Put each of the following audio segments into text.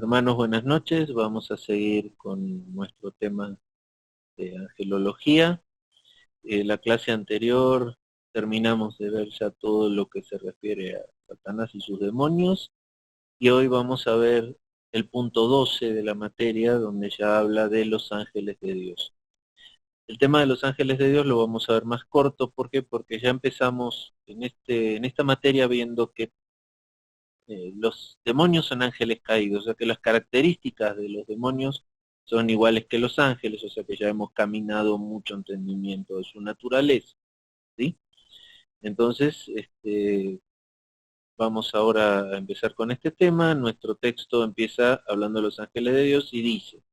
Hermanos, buenas noches. Vamos a seguir con nuestro tema de angelología. La clase anterior terminamos de ver ya todo lo que se refiere a Satanás y sus demonios, y hoy vamos a ver el punto 12 de la materia, donde ya habla de los ángeles de Dios. El tema de los ángeles de Dios lo vamos a ver más corto. ¿Por qué? Porque ya empezamos en esta materia viendo que los demonios son ángeles caídos, o sea que las características de los demonios son iguales que los ángeles, o sea que ya hemos caminado mucho entendimiento de su naturaleza, ¿sí? Entonces, vamos ahora a empezar con este tema. Nuestro texto empieza hablando de los ángeles de Dios y dice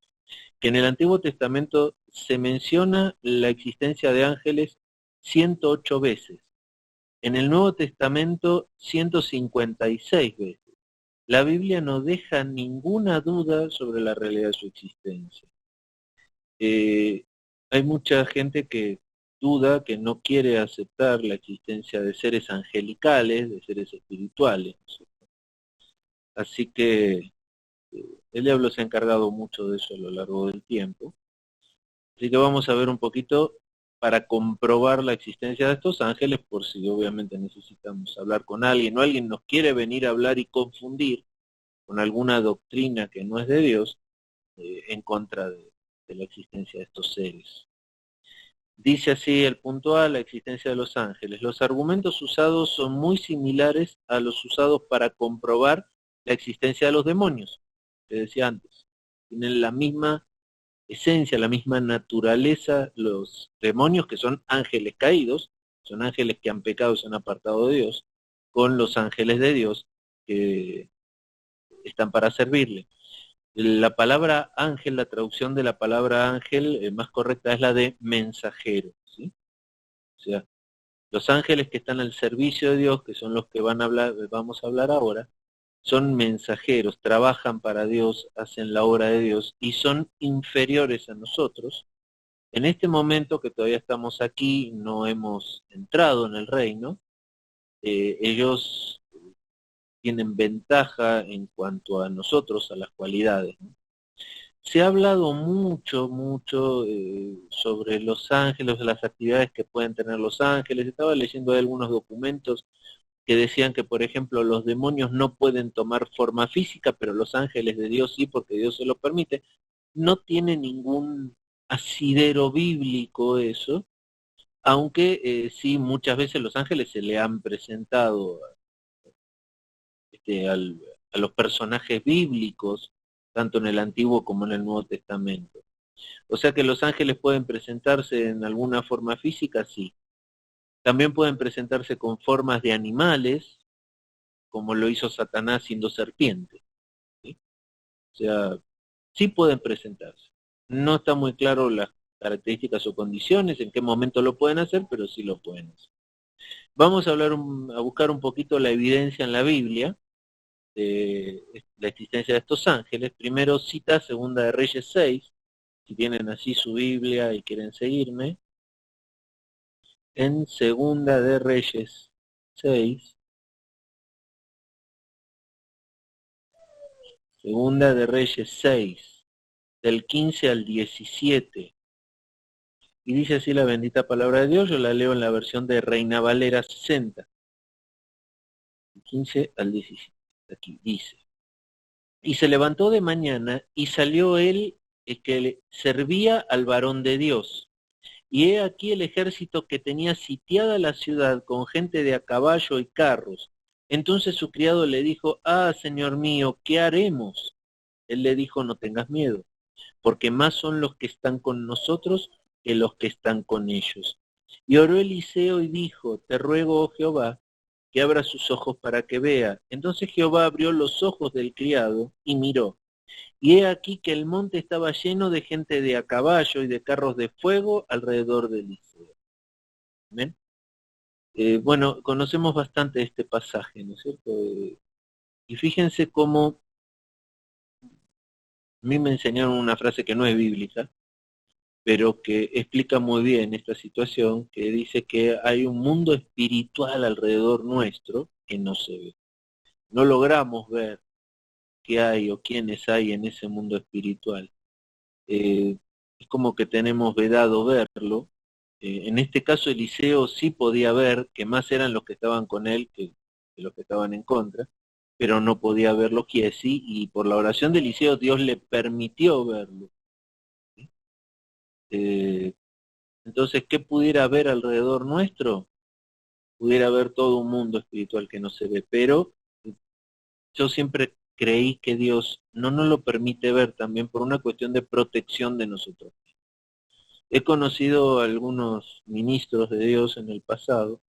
que en el Antiguo Testamento se menciona la existencia de ángeles 108 veces, en el Nuevo Testamento 156 veces. La Biblia no deja ninguna duda sobre la realidad de su existencia. Hay mucha gente que duda, que no quiere aceptar la existencia de seres angelicales, de seres espirituales. Así que el diablo se ha encargado mucho de eso a lo largo del tiempo. Así que vamos a ver un poquito para comprobar la existencia de estos ángeles, por si obviamente necesitamos hablar con alguien o alguien nos quiere venir a hablar y confundir con alguna doctrina que no es de Dios, en contra de la existencia de estos seres. Dice así el punto A, la existencia de los ángeles. Los argumentos usados son muy similares a los usados para comprobar la existencia de los demonios, que decía antes. Tienen la misma esencia, la misma naturaleza los demonios, que son ángeles caídos, son ángeles que han pecado y se han apartado de Dios, con los ángeles de Dios que están para servirle. La palabra ángel, la traducción de la palabra ángel más correcta es la de mensajero, ¿sí? O sea, los ángeles que están al servicio de Dios, que son los que vamos a hablar ahora, son mensajeros, trabajan para Dios, hacen la obra de Dios y son inferiores a nosotros. En este momento que todavía estamos aquí, no hemos entrado en el reino, ellos tienen ventaja en cuanto a nosotros, a las cualidades, ¿no? Se ha hablado mucho sobre los ángeles, las actividades que pueden tener los ángeles. Estaba leyendo algunos documentos que decían que, por ejemplo, los demonios no pueden tomar forma física, pero los ángeles de Dios sí, porque Dios se lo permite. No tiene ningún asidero bíblico eso, aunque sí muchas veces los ángeles se le han presentado este, al, a los personajes bíblicos, tanto en el Antiguo como en el Nuevo Testamento. O sea que los ángeles pueden presentarse en alguna forma física, sí. También pueden presentarse con formas de animales, como lo hizo Satanás siendo serpiente, ¿sí? O sea, sí pueden presentarse. No está muy claro las características o condiciones, en qué momento lo pueden hacer, pero sí lo pueden hacer. Vamos a a buscar un poquito la evidencia en la Biblia de la existencia de estos ángeles. Primero cita Segunda de Reyes 6, si tienen así su Biblia y quieren seguirme. En Segunda de Reyes 6, Segunda de Reyes 6, del 15 al 17. Y dice así la bendita palabra de Dios. Yo la leo en la versión de Reina Valera 60, 15 al 17. Aquí dice: y se levantó de mañana y salió él, que le servía al varón de Dios. Y he aquí el ejército que tenía sitiada la ciudad con gente de a caballo y carros. Entonces su criado le dijo: ah, señor mío, ¿qué haremos? Él le dijo: no tengas miedo, porque más son los que están con nosotros que los que están con ellos. Y oró Eliseo y dijo: te ruego, oh Jehová, que abra sus ojos para que vea. Entonces Jehová abrió los ojos del criado y miró. Y he aquí que el monte estaba lleno de gente de a caballo y de carros de fuego alrededor de Eliseo. ¿Ven? Bueno, conocemos bastante este pasaje, ¿no es cierto? Y fíjense cómo a mí me enseñaron una frase que no es bíblica, pero que explica muy bien esta situación, que dice que hay un mundo espiritual alrededor nuestro que no se ve. No logramos ver que hay o quiénes hay en ese mundo espiritual. Es como que tenemos vedado verlo. En este caso Eliseo sí podía ver que más eran los que estaban con él que los que estaban en contra, pero no podía verlo Giesi, y por la oración de Eliseo Dios le permitió verlo. ¿Sí? Entonces, ¿qué pudiera haber alrededor nuestro? Pudiera haber todo un mundo espiritual que no se ve, pero yo siempre creí que Dios no nos lo permite ver también por una cuestión de protección de nosotros. He conocido a algunos ministros de Dios en el pasado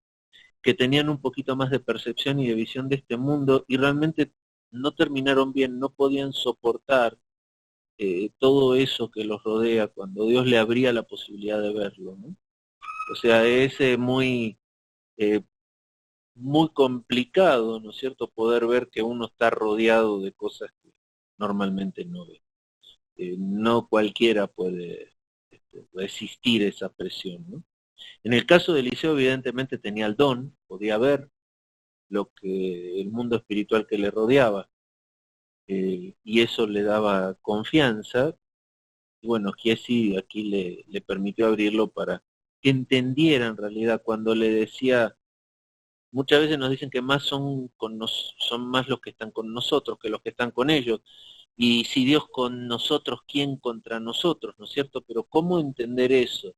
que tenían un poquito más de percepción y de visión de este mundo y realmente no terminaron bien, no podían soportar todo eso que los rodea cuando Dios le abría la posibilidad de verlo, ¿no? O sea, es eh, muy complicado, ¿no es cierto?, poder ver que uno está rodeado de cosas que normalmente no ve. No cualquiera puede resistir esa presión, ¿no? En el caso de Eliseo, evidentemente tenía el don, podía ver lo que el mundo espiritual que le rodeaba, y eso le daba confianza. Y bueno, Giesi aquí le permitió abrirlo para que entendiera en realidad cuando le decía, muchas veces nos dicen que más son más los que están con nosotros que los que están con ellos. Y si Dios con nosotros, ¿quién contra nosotros? ¿No es cierto? Pero ¿cómo entender eso?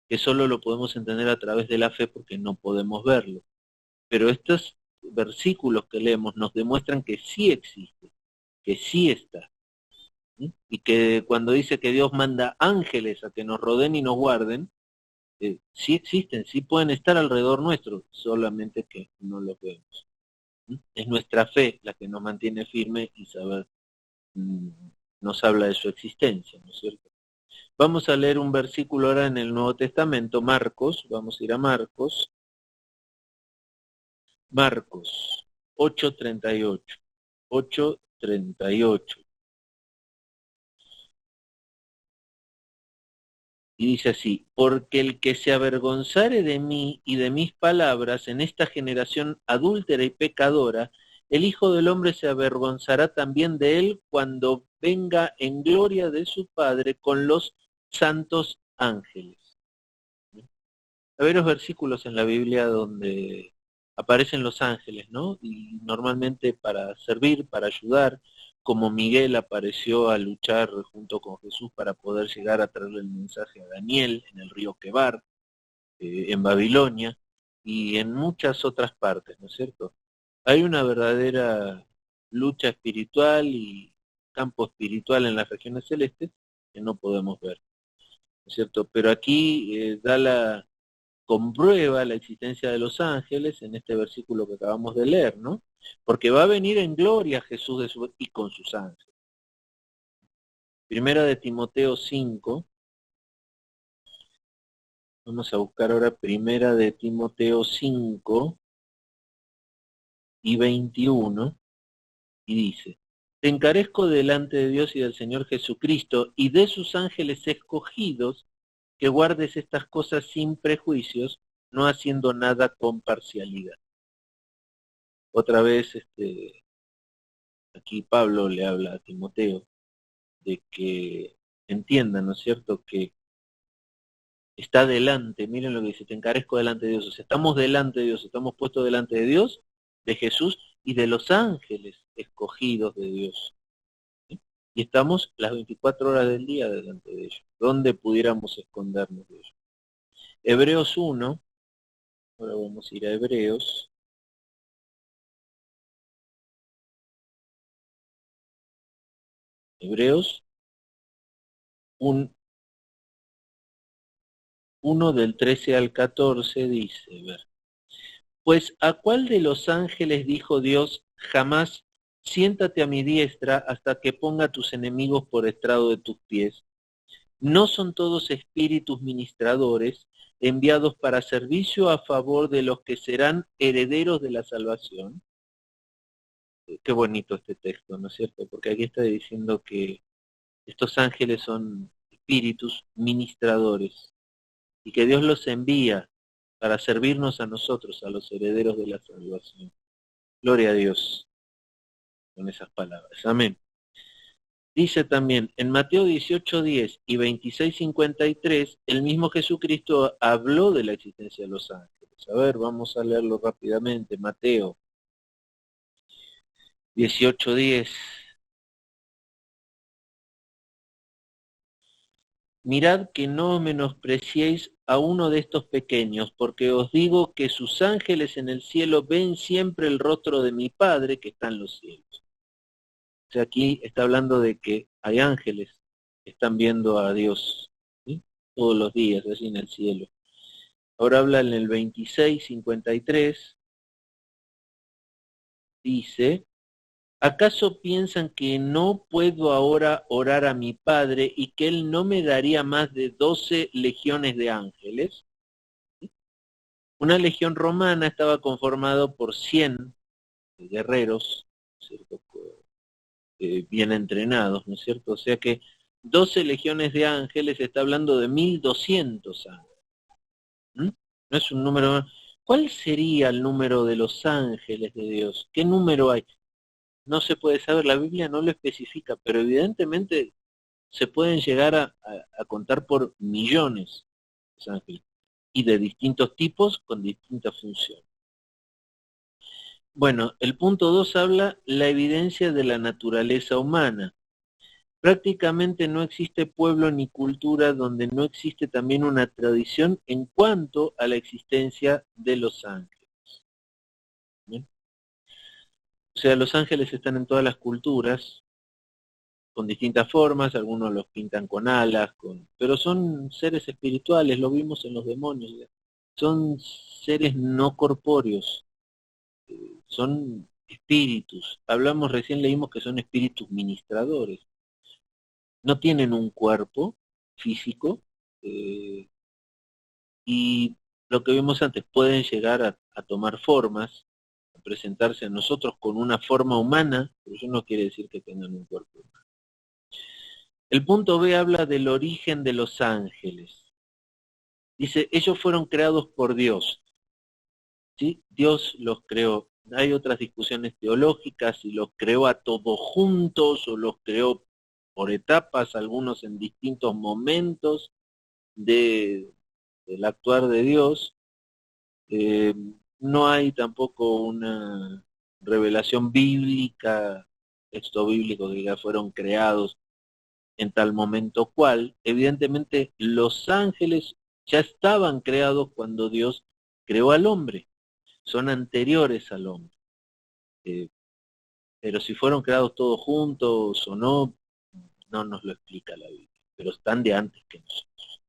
Que solo lo podemos entender a través de la fe porque no podemos verlo. Pero estos versículos que leemos nos demuestran que sí existe, que sí está. ¿Sí? Y que cuando dice que Dios manda ángeles a que nos rodeen y nos guarden, sí existen, sí pueden estar alrededor nuestro, solamente que no los vemos. ¿Sí? Es nuestra fe la que nos mantiene firme y saber, nos habla de su existencia, ¿no es cierto? Vamos a leer un versículo ahora en el Nuevo Testamento, Marcos, vamos a ir a Marcos 8:38, 8:38. Y dice así, porque el que se avergonzare de mí y de mis palabras en esta generación adúltera y pecadora, el Hijo del Hombre se avergonzará también de él cuando venga en gloria de su Padre con los santos ángeles. Hay varios versículos en la Biblia donde aparecen los ángeles, ¿no? Y normalmente para servir, para ayudar, como Miguel apareció a luchar junto con Jesús para poder llegar a traerle el mensaje a Daniel en el río Quebar, en Babilonia, y en muchas otras partes, ¿no es cierto? Hay una verdadera lucha espiritual y campo espiritual en las regiones celestes que no podemos ver, ¿no es cierto? Pero aquí comprueba la existencia de los ángeles en este versículo que acabamos de leer, ¿no? Porque va a venir en gloria Jesús y con sus ángeles. Primera de Timoteo 5, vamos a buscar ahora Primera de Timoteo 5 y 21, y dice, te encarezco delante de Dios y del Señor Jesucristo y de sus ángeles escogidos, que guardes estas cosas sin prejuicios, no haciendo nada con parcialidad. Otra vez, aquí Pablo le habla a Timoteo de que entiendan, ¿no es cierto?, que está delante, miren lo que dice, te encarezco delante de Dios, o sea, estamos delante de Dios, estamos puestos delante de Dios, de Jesús y de los ángeles escogidos de Dios. ¿Sí? Y estamos las 24 horas del día delante de ellos. ¿Dónde pudiéramos escondernos de ellos? Hebreos 1, ahora vamos a ir a Hebreos. Hebreos 1 del 13 al 14 dice, ver, pues ¿a cuál de los ángeles dijo Dios, jamás siéntate a mi diestra hasta que ponga tus enemigos por estrado de tus pies? ¿No son todos espíritus ministradores enviados para servicio a favor de los que serán herederos de la salvación? Qué bonito este texto, ¿no es cierto? Porque aquí está diciendo que estos ángeles son espíritus ministradores y que Dios los envía para servirnos a nosotros, a los herederos de la salvación. Gloria a Dios. con esas palabras. Amén. Dice también en Mateo 18:10 y 26:53, el mismo Jesucristo habló de la existencia de los ángeles. A ver, vamos a leerlo rápidamente. Mateo 18:10. Mirad que no menospreciéis a uno de estos pequeños, porque os digo que sus ángeles en el cielo ven siempre el rostro de mi Padre que está en los cielos. O sea, aquí está hablando de que hay ángeles que están viendo a Dios, ¿sí? Todos los días, así en el cielo. Ahora habla en el 26:53, dice, ¿acaso piensan que no puedo ahora orar a mi Padre y que Él no me daría más de 12 legiones de ángeles? Una legión romana estaba conformado por 100 guerreros, ¿cierto? Bien entrenados, ¿no es cierto? O sea que 12 legiones de ángeles está hablando de 1200 ángeles. ¿Mm? No es un número. ¿Cuál sería el número de los ángeles de Dios? ¿Qué número hay? No se puede saber, la Biblia no lo especifica, pero evidentemente se pueden llegar a contar por millones los ángeles y de distintos tipos con distintas funciones. Bueno, el punto 2 habla la evidencia de la naturaleza humana. Prácticamente no existe pueblo ni cultura donde no existe también una tradición en cuanto a la existencia de los ángeles. ¿Bien? O sea, los ángeles están en todas las culturas, con distintas formas, algunos los pintan con alas, pero son seres espirituales, lo vimos en los demonios, son seres no corpóreos, son espíritus. Hablamos, recién leímos que son espíritus ministradores. No tienen un cuerpo físico, eh, y lo que vimos antes, pueden llegar a tomar formas, a presentarse a nosotros con una forma humana, pero eso no quiere decir que tengan un cuerpo humano. El punto B habla del origen de los ángeles. Dice, ellos fueron creados por Dios, ¿sí? Dios los creó. Hay otras discusiones teológicas, si los creó a todos juntos o los creó por etapas, algunos en distintos momentos del actuar de Dios. Eh, no hay tampoco una revelación bíblica, texto bíblico que ya fueron creados en tal momento cual. Evidentemente los ángeles ya estaban creados cuando Dios creó al hombre, son anteriores al hombre. Eh, pero si fueron creados todos juntos o no, no nos lo explica la Biblia, pero están de antes que nosotros.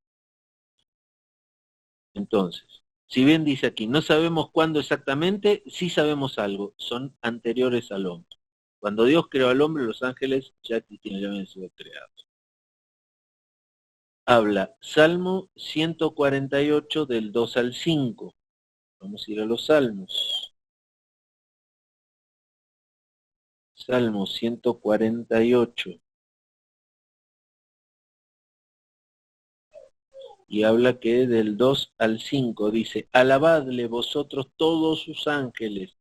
Entonces, si bien dice aquí, no sabemos cuándo exactamente, sí sabemos algo, son anteriores al hombre. Cuando Dios creó al hombre, los ángeles ya existían, ya habían sido creados. Habla Salmo 148 del 2 al 5. Vamos a ir a los salmos. Salmo 148. Y habla que del 2 al 5 dice, alabadle vosotros todos sus ángeles,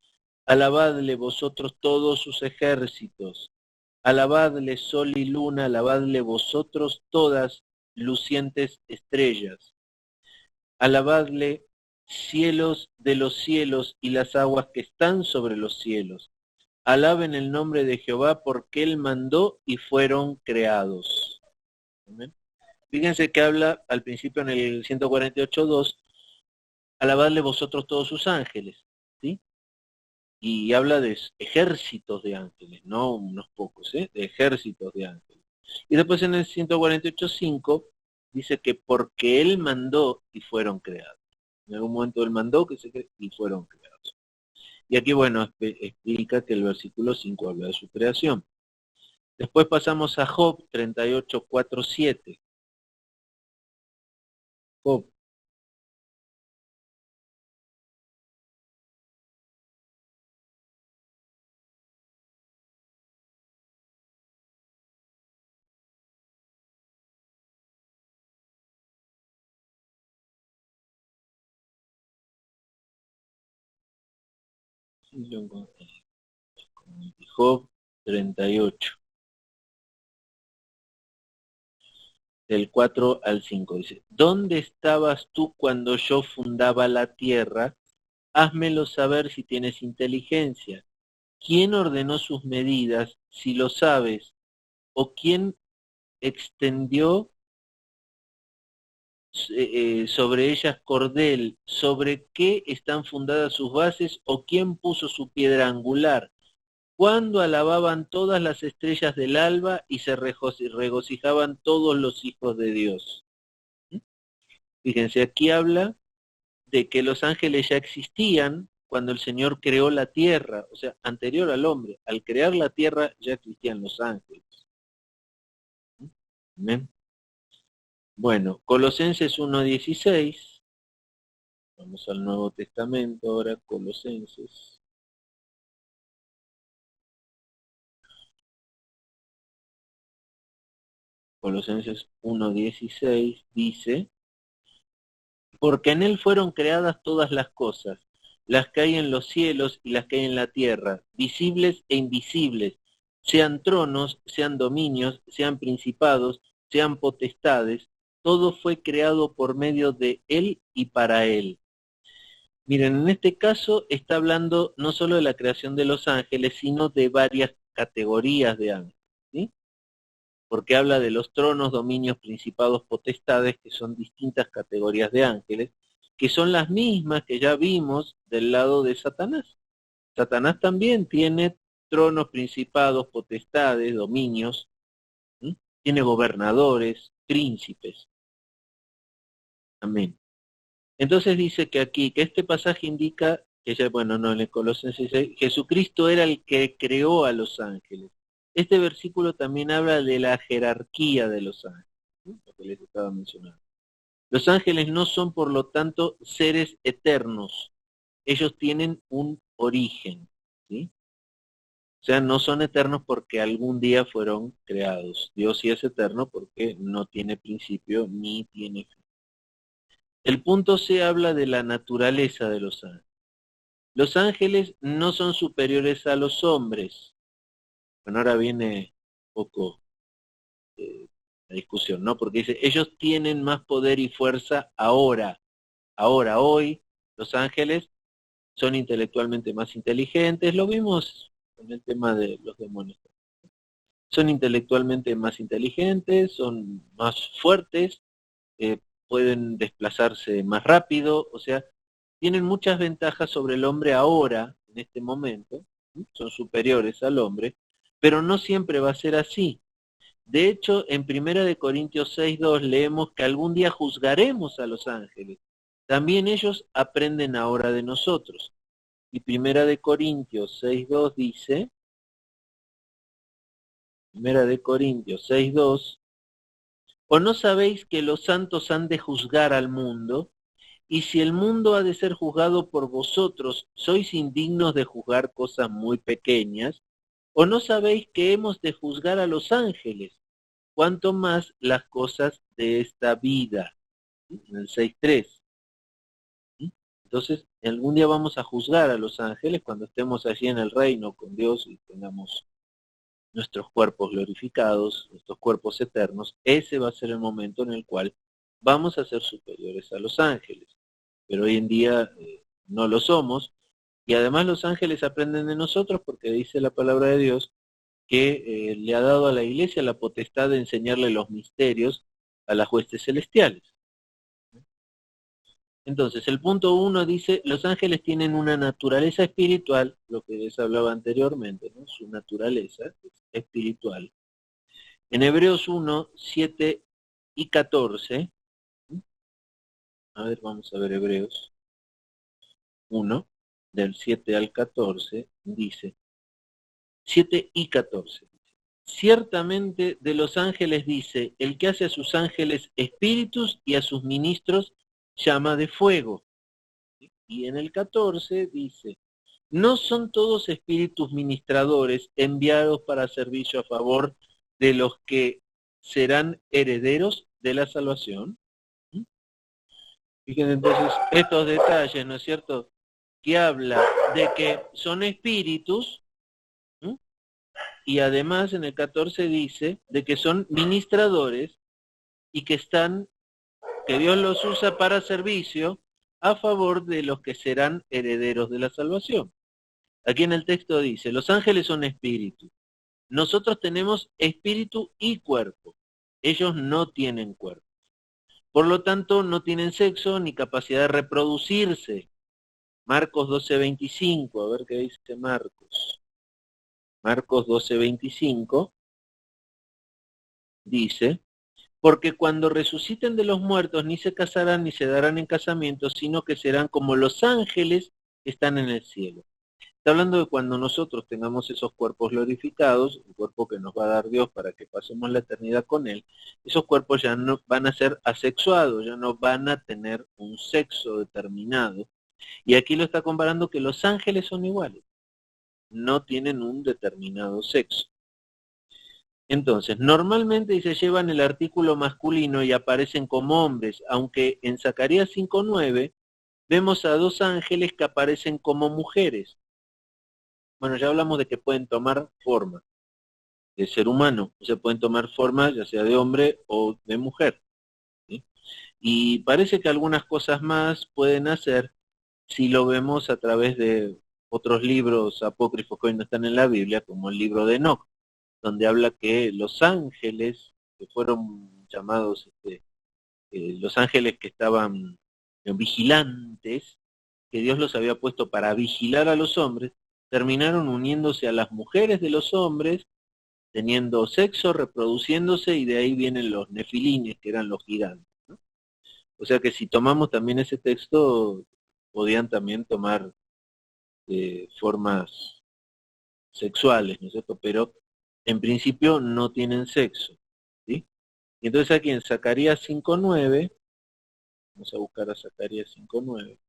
alabadle vosotros todos sus ejércitos, alabadle sol y luna, alabadle vosotros todas lucientes estrellas, alabadle cielos de los cielos y las aguas que están sobre los cielos. Alaben el nombre de Jehová porque Él mandó y fueron creados. ¿Amén? Fíjense que habla al principio en el 148.2, alabadle vosotros todos sus ángeles, ¿sí? Y habla de ejércitos de ángeles, no unos pocos, de ejércitos de ángeles. Y después en el 148.5 dice que porque Él mandó y fueron creados. En algún momento Él mandó que se y fueron creados. Y aquí, bueno, explica que el versículo 5 habla de su creación. Después pasamos a Job 38:4-7. Job. Job 38. Del 4 al 5 dice, ¿dónde estabas tú cuando yo fundaba la tierra? Házmelo saber si tienes inteligencia. ¿Quién ordenó sus medidas, si lo sabes? ¿O quién extendió sobre ellas cordel? ¿Sobre qué están fundadas sus bases? ¿O quién puso su piedra angular? Cuando alababan todas las estrellas del alba y se regocijaban todos los hijos de Dios. Fíjense, aquí habla de que los ángeles ya existían cuando el Señor creó la tierra, o sea, anterior al hombre. Al crear la tierra ya existían los ángeles. ¿Ven? Bueno, Colosenses 1:16. Vamos al Nuevo Testamento ahora, Colosenses. Colosenses 1:16 dice, porque en él fueron creadas todas las cosas, las que hay en los cielos y las que hay en la tierra, visibles e invisibles, sean tronos, sean dominios, sean principados, sean potestades, todo fue creado por medio de él y para él. Miren, en este caso está hablando no solo de la creación de los ángeles, sino de varias categorías de ángeles, ¿sí? Porque habla de los tronos, dominios, principados, potestades, que son distintas categorías de ángeles, que son las mismas que ya vimos del lado de Satanás. Satanás también tiene tronos, principados, potestades, dominios, ¿sí? Tiene gobernadores, príncipes. Amén. Entonces dice que aquí, que este pasaje indica, que ya, bueno, no, en el Colosenses 6, Jesucristo era el que creó a los ángeles. Este versículo también habla de la jerarquía de los ángeles, ¿sí? Lo que les estaba mencionando. Los ángeles no son, por lo tanto, seres eternos. Ellos tienen un origen, ¿sí? O sea, no son eternos porque algún día fueron creados. Dios sí es eterno porque no tiene principio ni tiene fin. El punto C habla de la naturaleza de los ángeles. Los ángeles no son superiores a los hombres. Bueno, ahora viene un poco la discusión, ¿no? Porque dice, ellos tienen más poder y fuerza ahora. Ahora, hoy, los ángeles son intelectualmente más inteligentes. Lo vimos con el tema de los demonios. Son intelectualmente más inteligentes, son más fuertes, pueden desplazarse más rápido, o sea, tienen muchas ventajas sobre el hombre ahora, en este momento, ¿sí? Son superiores al hombre, pero no siempre va a ser así. De hecho, en 1 Corintios 6:2 leemos que algún día juzgaremos a los ángeles. También ellos aprenden ahora de nosotros. Y 1 Corintios 6:2 dice, 1 Corintios 6:2, ¿o no sabéis que los santos han de juzgar al mundo? Y si el mundo ha de ser juzgado por vosotros, ¿sois indignos de juzgar cosas muy pequeñas? ¿O no sabéis que hemos de juzgar a los ángeles? Cuanto más las cosas de esta vida. En el 6:3. Entonces, algún día vamos a juzgar a los ángeles cuando estemos allí en el reino con Dios y tengamos nuestros cuerpos glorificados, nuestros cuerpos eternos. Ese va a ser el momento en el cual vamos a ser superiores a los ángeles. Pero hoy en día no lo somos, y además los ángeles aprenden de nosotros porque dice la palabra de Dios que le ha dado a la iglesia la potestad de enseñarle los misterios a las huestes celestiales. Entonces, el punto 1 dice, los ángeles tienen una naturaleza espiritual, lo que les hablaba anteriormente, ¿no? Su naturaleza es espiritual. En Hebreos 1:7-14, a ver, vamos a ver Hebreos 1, del 7 al 14, dice, 7:14. Ciertamente de los ángeles dice, el que hace a sus ángeles espíritus y a sus ministros llama de fuego. Y en el 14 dice, ¿no son todos espíritus ministradores enviados para servicio a favor de los que serán herederos de la salvación? Fíjense entonces estos detalles, ¿no es cierto?, que habla de que son espíritus, y además en el 14 dice de que son ministradores y que Dios los usa para servicio a favor de los que serán herederos de la salvación. Aquí en el texto dice, los ángeles son espíritus. Nosotros tenemos espíritu y cuerpo. Ellos no tienen cuerpo. Por lo tanto, no tienen sexo ni capacidad de reproducirse. Marcos 12:25, a ver qué dice Marcos. Marcos 12:25 dice, porque cuando resuciten de los muertos ni se casarán ni se darán en casamiento, sino que serán como los ángeles que están en el cielo. Está hablando de cuando nosotros tengamos esos cuerpos glorificados, el cuerpo que nos va a dar Dios para que pasemos la eternidad con Él, esos cuerpos ya no van a ser asexuados, ya no van a tener un sexo determinado. Y aquí lo está comparando que los ángeles son iguales, no tienen un determinado sexo. Entonces, normalmente se llevan el artículo masculino y aparecen como hombres, aunque en Zacarías 5:9 vemos a dos ángeles que aparecen como mujeres. Bueno, ya hablamos de que pueden tomar forma de ser humano, o sea, pueden tomar forma ya sea de hombre o de mujer, ¿sí? Y parece que algunas cosas más pueden hacer si lo vemos a través de otros libros apócrifos que hoy no están en la Biblia, como el libro de Enoch, donde habla que los ángeles, que fueron llamados los ángeles que estaban vigilantes, que Dios los había puesto para vigilar a los hombres, terminaron uniéndose a las mujeres de los hombres, teniendo sexo, reproduciéndose, y de ahí vienen los nefilines, que eran los gigantes, ¿no? O sea que si tomamos también ese texto, podían también tomar formas sexuales, ¿no es cierto? Pero en principio no tienen sexo, ¿sí? Y entonces aquí en Zacarías 5:9, vamos a buscar a Zacarías 5:9,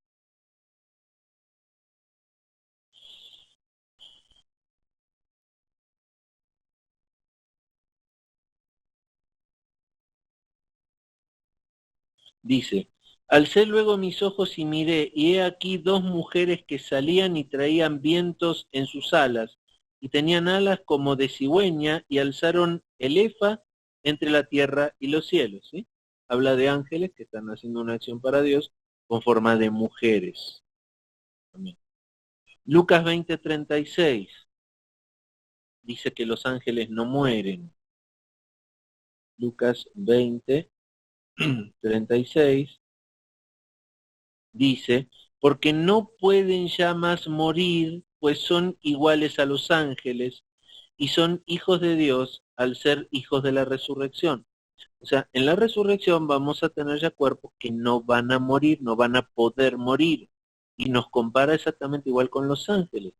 dice, alcé luego mis ojos y miré, y he aquí dos mujeres que salían y traían vientos en sus alas, y tenían alas como de cigüeña, y alzaron el efa entre la tierra y los cielos, ¿sí? Habla de ángeles que están haciendo una acción para Dios con forma de mujeres. Amén. Lucas 20:36 dice que los ángeles no mueren. Lucas 20:36 dice, porque no pueden ya más morir, pues son iguales a los ángeles y son hijos de Dios al ser hijos de la resurrección. O sea, en la resurrección vamos a tener ya cuerpos que no van a morir, no van a poder morir. Y nos compara exactamente igual con los ángeles,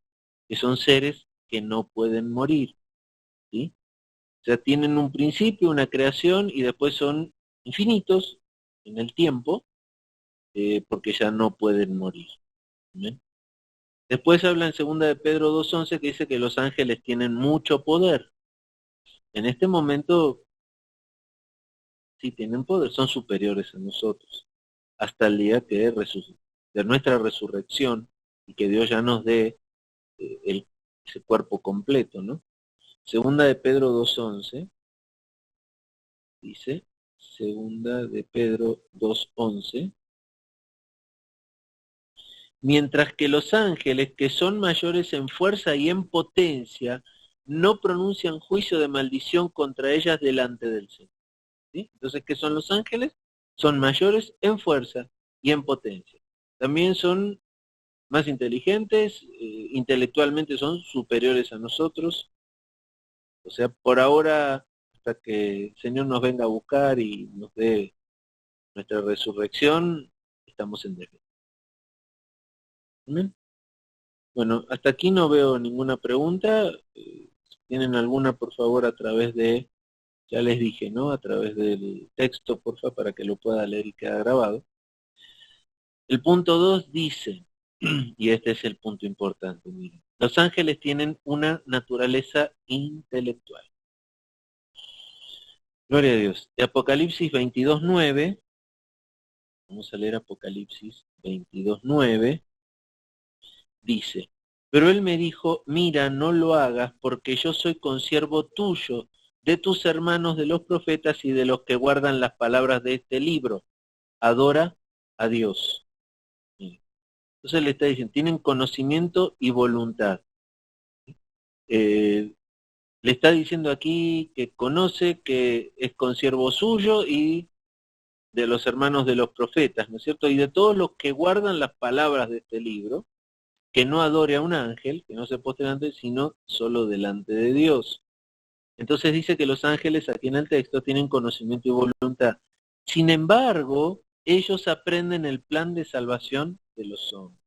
que son seres que no pueden morir, ¿sí? O sea, tienen un principio, una creación, y después son infinitos en el tiempo, porque ya no pueden morir. ¿Bien? Después habla en 2 de Pedro 2:11 que dice que los ángeles tienen mucho poder. En este momento sí tienen poder, son superiores a nosotros, hasta el día que de nuestra resurrección y que Dios ya nos dé ese cuerpo completo, ¿no? 2 de Pedro 2:11 dice, 2 de Pedro 2:11, mientras que los ángeles, que son mayores en fuerza y en potencia, no pronuncian juicio de maldición contra ellas delante del Señor, ¿sí? Entonces, ¿qué son los ángeles? Son mayores en fuerza y en potencia. También son más inteligentes, intelectualmente son superiores a nosotros. O sea, por ahora, hasta que el Señor nos venga a buscar y nos dé nuestra resurrección, estamos en defensa. ¿Amén? Bueno, hasta aquí no veo ninguna pregunta. Si tienen alguna, por favor, a través de, ya les dije, ¿no? A través del texto, por favor, para que lo pueda leer y quede grabado. El punto 2 dice, y este es el punto importante, miren, los ángeles tienen una naturaleza intelectual. Gloria a Dios. De Apocalipsis 22:9, vamos a leer Apocalipsis 22:9, dice, Pero él me dijo, mira, no lo hagas, porque yo soy consiervo tuyo, de tus hermanos, de los profetas y de los que guardan las palabras de este libro. Adora a Dios. Entonces le está diciendo, tienen conocimiento y voluntad. Le está diciendo aquí que conoce que es consiervo suyo y de los hermanos de los profetas, ¿no es cierto? Y de todos los que guardan las palabras de este libro, que no adore a un ángel, que no se postre delante, sino solo delante de Dios. Entonces dice que los ángeles, aquí en el texto, tienen conocimiento y voluntad. Sin embargo, ellos aprenden el plan de salvación de los hombres.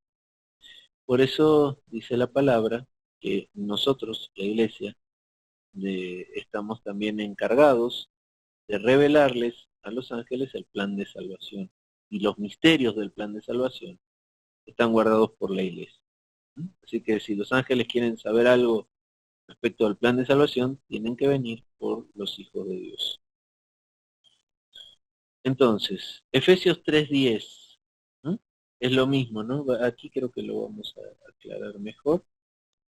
Por eso dice la palabra que nosotros, la iglesia, estamos también encargados de revelarles a los ángeles el plan de salvación. Y los misterios del plan de salvación están guardados por la iglesia. Así que si los ángeles quieren saber algo respecto al plan de salvación, tienen que venir por los hijos de Dios. Entonces, Efesios 3:10, ¿no? Es lo mismo, ¿no? Aquí creo que lo vamos a aclarar mejor.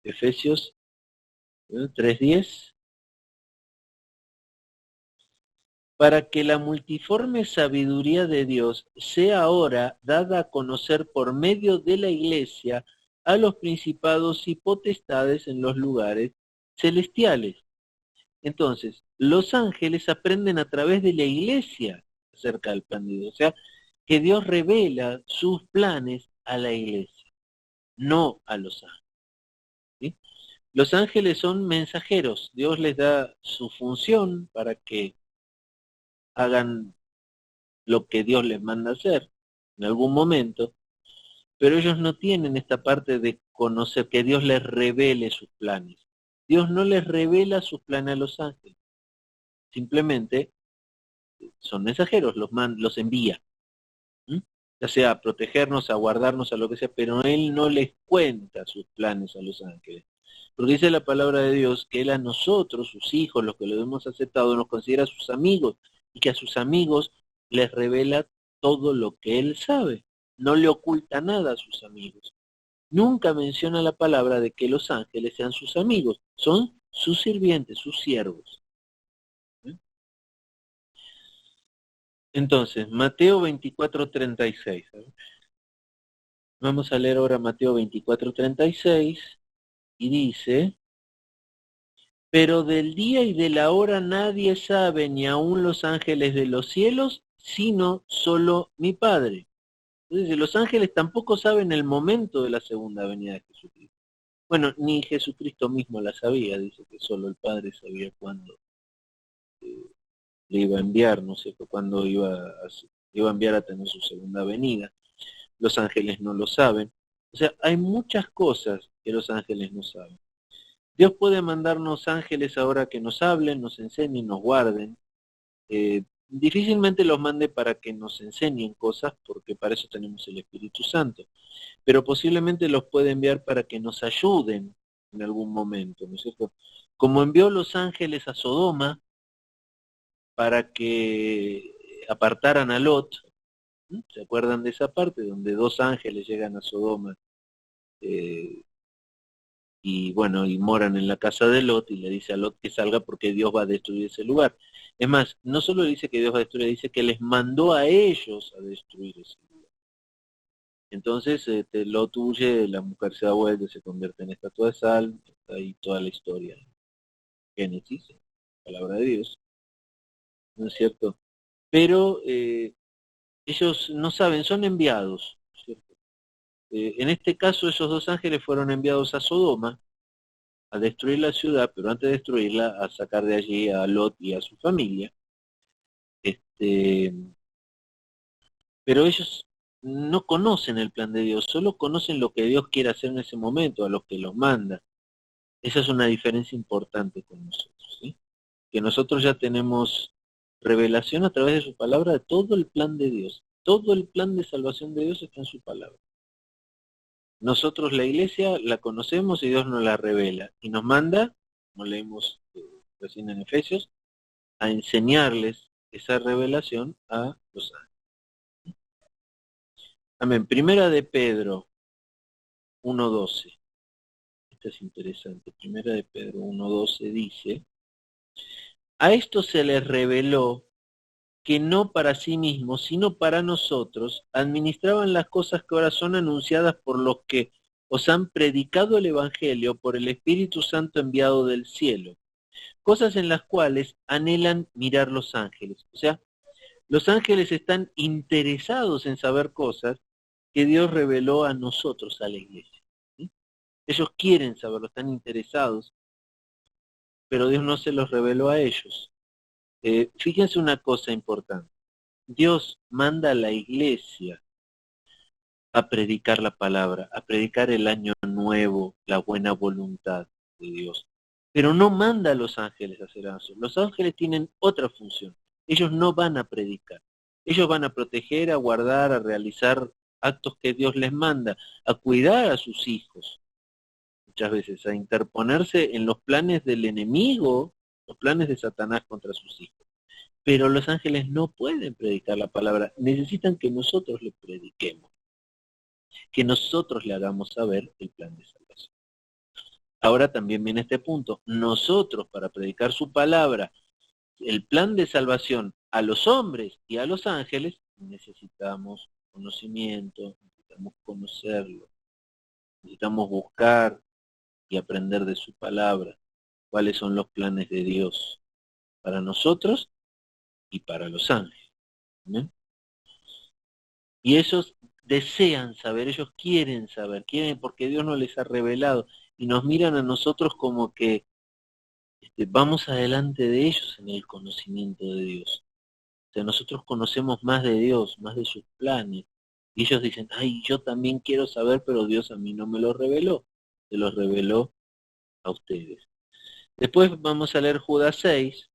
Efesios 3:10. Para que la multiforme sabiduría de Dios sea ahora dada a conocer por medio de la Iglesia a los principados y potestades en los lugares celestiales. Entonces, los ángeles aprenden a través de la Iglesia acerca del plan de Dios. O sea, que Dios revela sus planes a la Iglesia, no a los ángeles. ¿Sí? Los ángeles son mensajeros. Dios les da su función para que hagan lo que Dios les manda hacer en algún momento, pero ellos no tienen esta parte de conocer, que Dios les revele sus planes. Dios no les revela sus planes a los ángeles, simplemente son mensajeros, los envía, ¿m? Ya sea a protegernos, a guardarnos, a lo que sea, pero Él no les cuenta sus planes a los ángeles. Porque dice la palabra de Dios que Él a nosotros, sus hijos, los que lo hemos aceptado, nos considera sus amigos y que a sus amigos les revela todo lo que Él sabe. No le oculta nada a sus amigos. Nunca menciona la palabra de que los ángeles sean sus amigos. Son sus sirvientes, sus siervos. ¿Eh? Entonces, Mateo 24:36. Vamos a leer ahora Mateo 24:36 y dice, pero del día y de la hora nadie sabe, ni aun los ángeles de los cielos, sino solo mi Padre. Entonces, los ángeles tampoco saben el momento de la segunda venida de Jesucristo. Bueno, ni Jesucristo mismo la sabía, dice que solo el Padre sabía cuándo le iba a enviar, no sé cuándo iba a enviar a tener su segunda venida. Los ángeles no lo saben. O sea, hay muchas cosas que los ángeles no saben. Dios puede mandarnos ángeles ahora que nos hablen, nos enseñen, nos guarden. Difícilmente los mande para que nos enseñen cosas, porque para eso tenemos el Espíritu Santo. Pero posiblemente los puede enviar para que nos ayuden en algún momento, ¿no es cierto? Como envió los ángeles a Sodoma para que apartaran a Lot, ¿no? ¿Se acuerdan de esa parte donde dos ángeles llegan a Sodoma eh, y bueno, y moran en la casa de Lot y le dice a Lot que salga porque Dios va a destruir ese lugar? Es más, no solo dice que Dios va a destruir, dice que les mandó a ellos a destruir ese lugar. Entonces Lot huye, la mujer se da vuelta, se convierte en estatua de sal, está ahí toda la historia. Génesis, palabra de Dios, ¿no es cierto? Pero ellos no saben, son enviados, ¿cierto? En este caso esos dos ángeles fueron enviados a Sodoma a destruir la ciudad, pero antes de destruirla a sacar de allí a Lot y a su familia. Este, pero ellos no conocen el plan de Dios, solo conocen lo que Dios quiere hacer en ese momento, a los que los manda. Esa es una diferencia importante con nosotros, ¿sí? Que nosotros ya tenemos revelación a través de su palabra de todo el plan de Dios. Todo el plan de salvación de Dios está en su palabra. Nosotros la iglesia la conocemos y Dios nos la revela. Y nos manda, como leímos recién en Efesios, a enseñarles esa revelación a los ángeles. Amén. Primera de Pedro 1:12. esta es interesante. Primera de Pedro 1:12 dice, a esto se les reveló que no para sí mismos, sino para nosotros, administraban las cosas que ahora son anunciadas por los que os han predicado el Evangelio por el Espíritu Santo enviado del cielo, cosas en las cuales anhelan mirar los ángeles. O sea, los ángeles están interesados en saber cosas que Dios reveló a nosotros, a la iglesia. ¿Sí? Ellos quieren saberlo, están interesados, pero Dios no se los reveló a ellos. Fíjense una cosa importante. Dios manda a la iglesia a predicar la palabra, a predicar el año nuevo, la buena voluntad de Dios. Pero no manda a los ángeles a hacer eso. Los ángeles tienen otra función. Ellos no van a predicar. Ellos van a proteger, a guardar, a realizar actos que Dios les manda, a cuidar a sus hijos, muchas veces, a interponerse en los planes del enemigo, los planes de Satanás contra sus hijos. Pero los ángeles no pueden predicar la palabra, necesitan que nosotros le prediquemos, que nosotros le hagamos saber el plan de salvación. Ahora también viene este punto, nosotros para predicar su palabra, el plan de salvación a los hombres y a los ángeles, necesitamos conocimiento, necesitamos conocerlo, necesitamos buscar y aprender de su palabra, cuáles son los planes de Dios para nosotros y para los ángeles. ¿Bien? Y ellos desean saber, ellos quieren saber, quieren porque Dios no les ha revelado y nos miran a nosotros como que vamos adelante de ellos en el conocimiento de Dios. O sea, nosotros conocemos más de Dios, más de sus planes. Y ellos dicen, ay, yo también quiero saber, pero Dios a mí no me lo reveló. Se lo reveló a ustedes. Después vamos a leer Judas 6.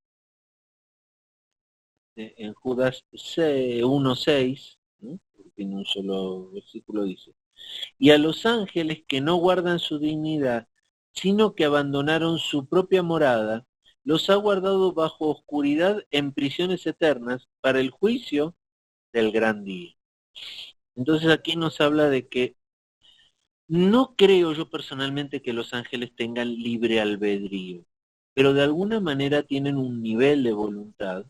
En Judas 1:6, ¿no? Tiene un solo versículo, dice, y a los ángeles que no guardan su dignidad, sino que abandonaron su propia morada, los ha guardado bajo oscuridad en prisiones eternas para el juicio del gran día. Entonces aquí nos habla de que no creo yo personalmente que los ángeles tengan libre albedrío, pero de alguna manera tienen un nivel de voluntad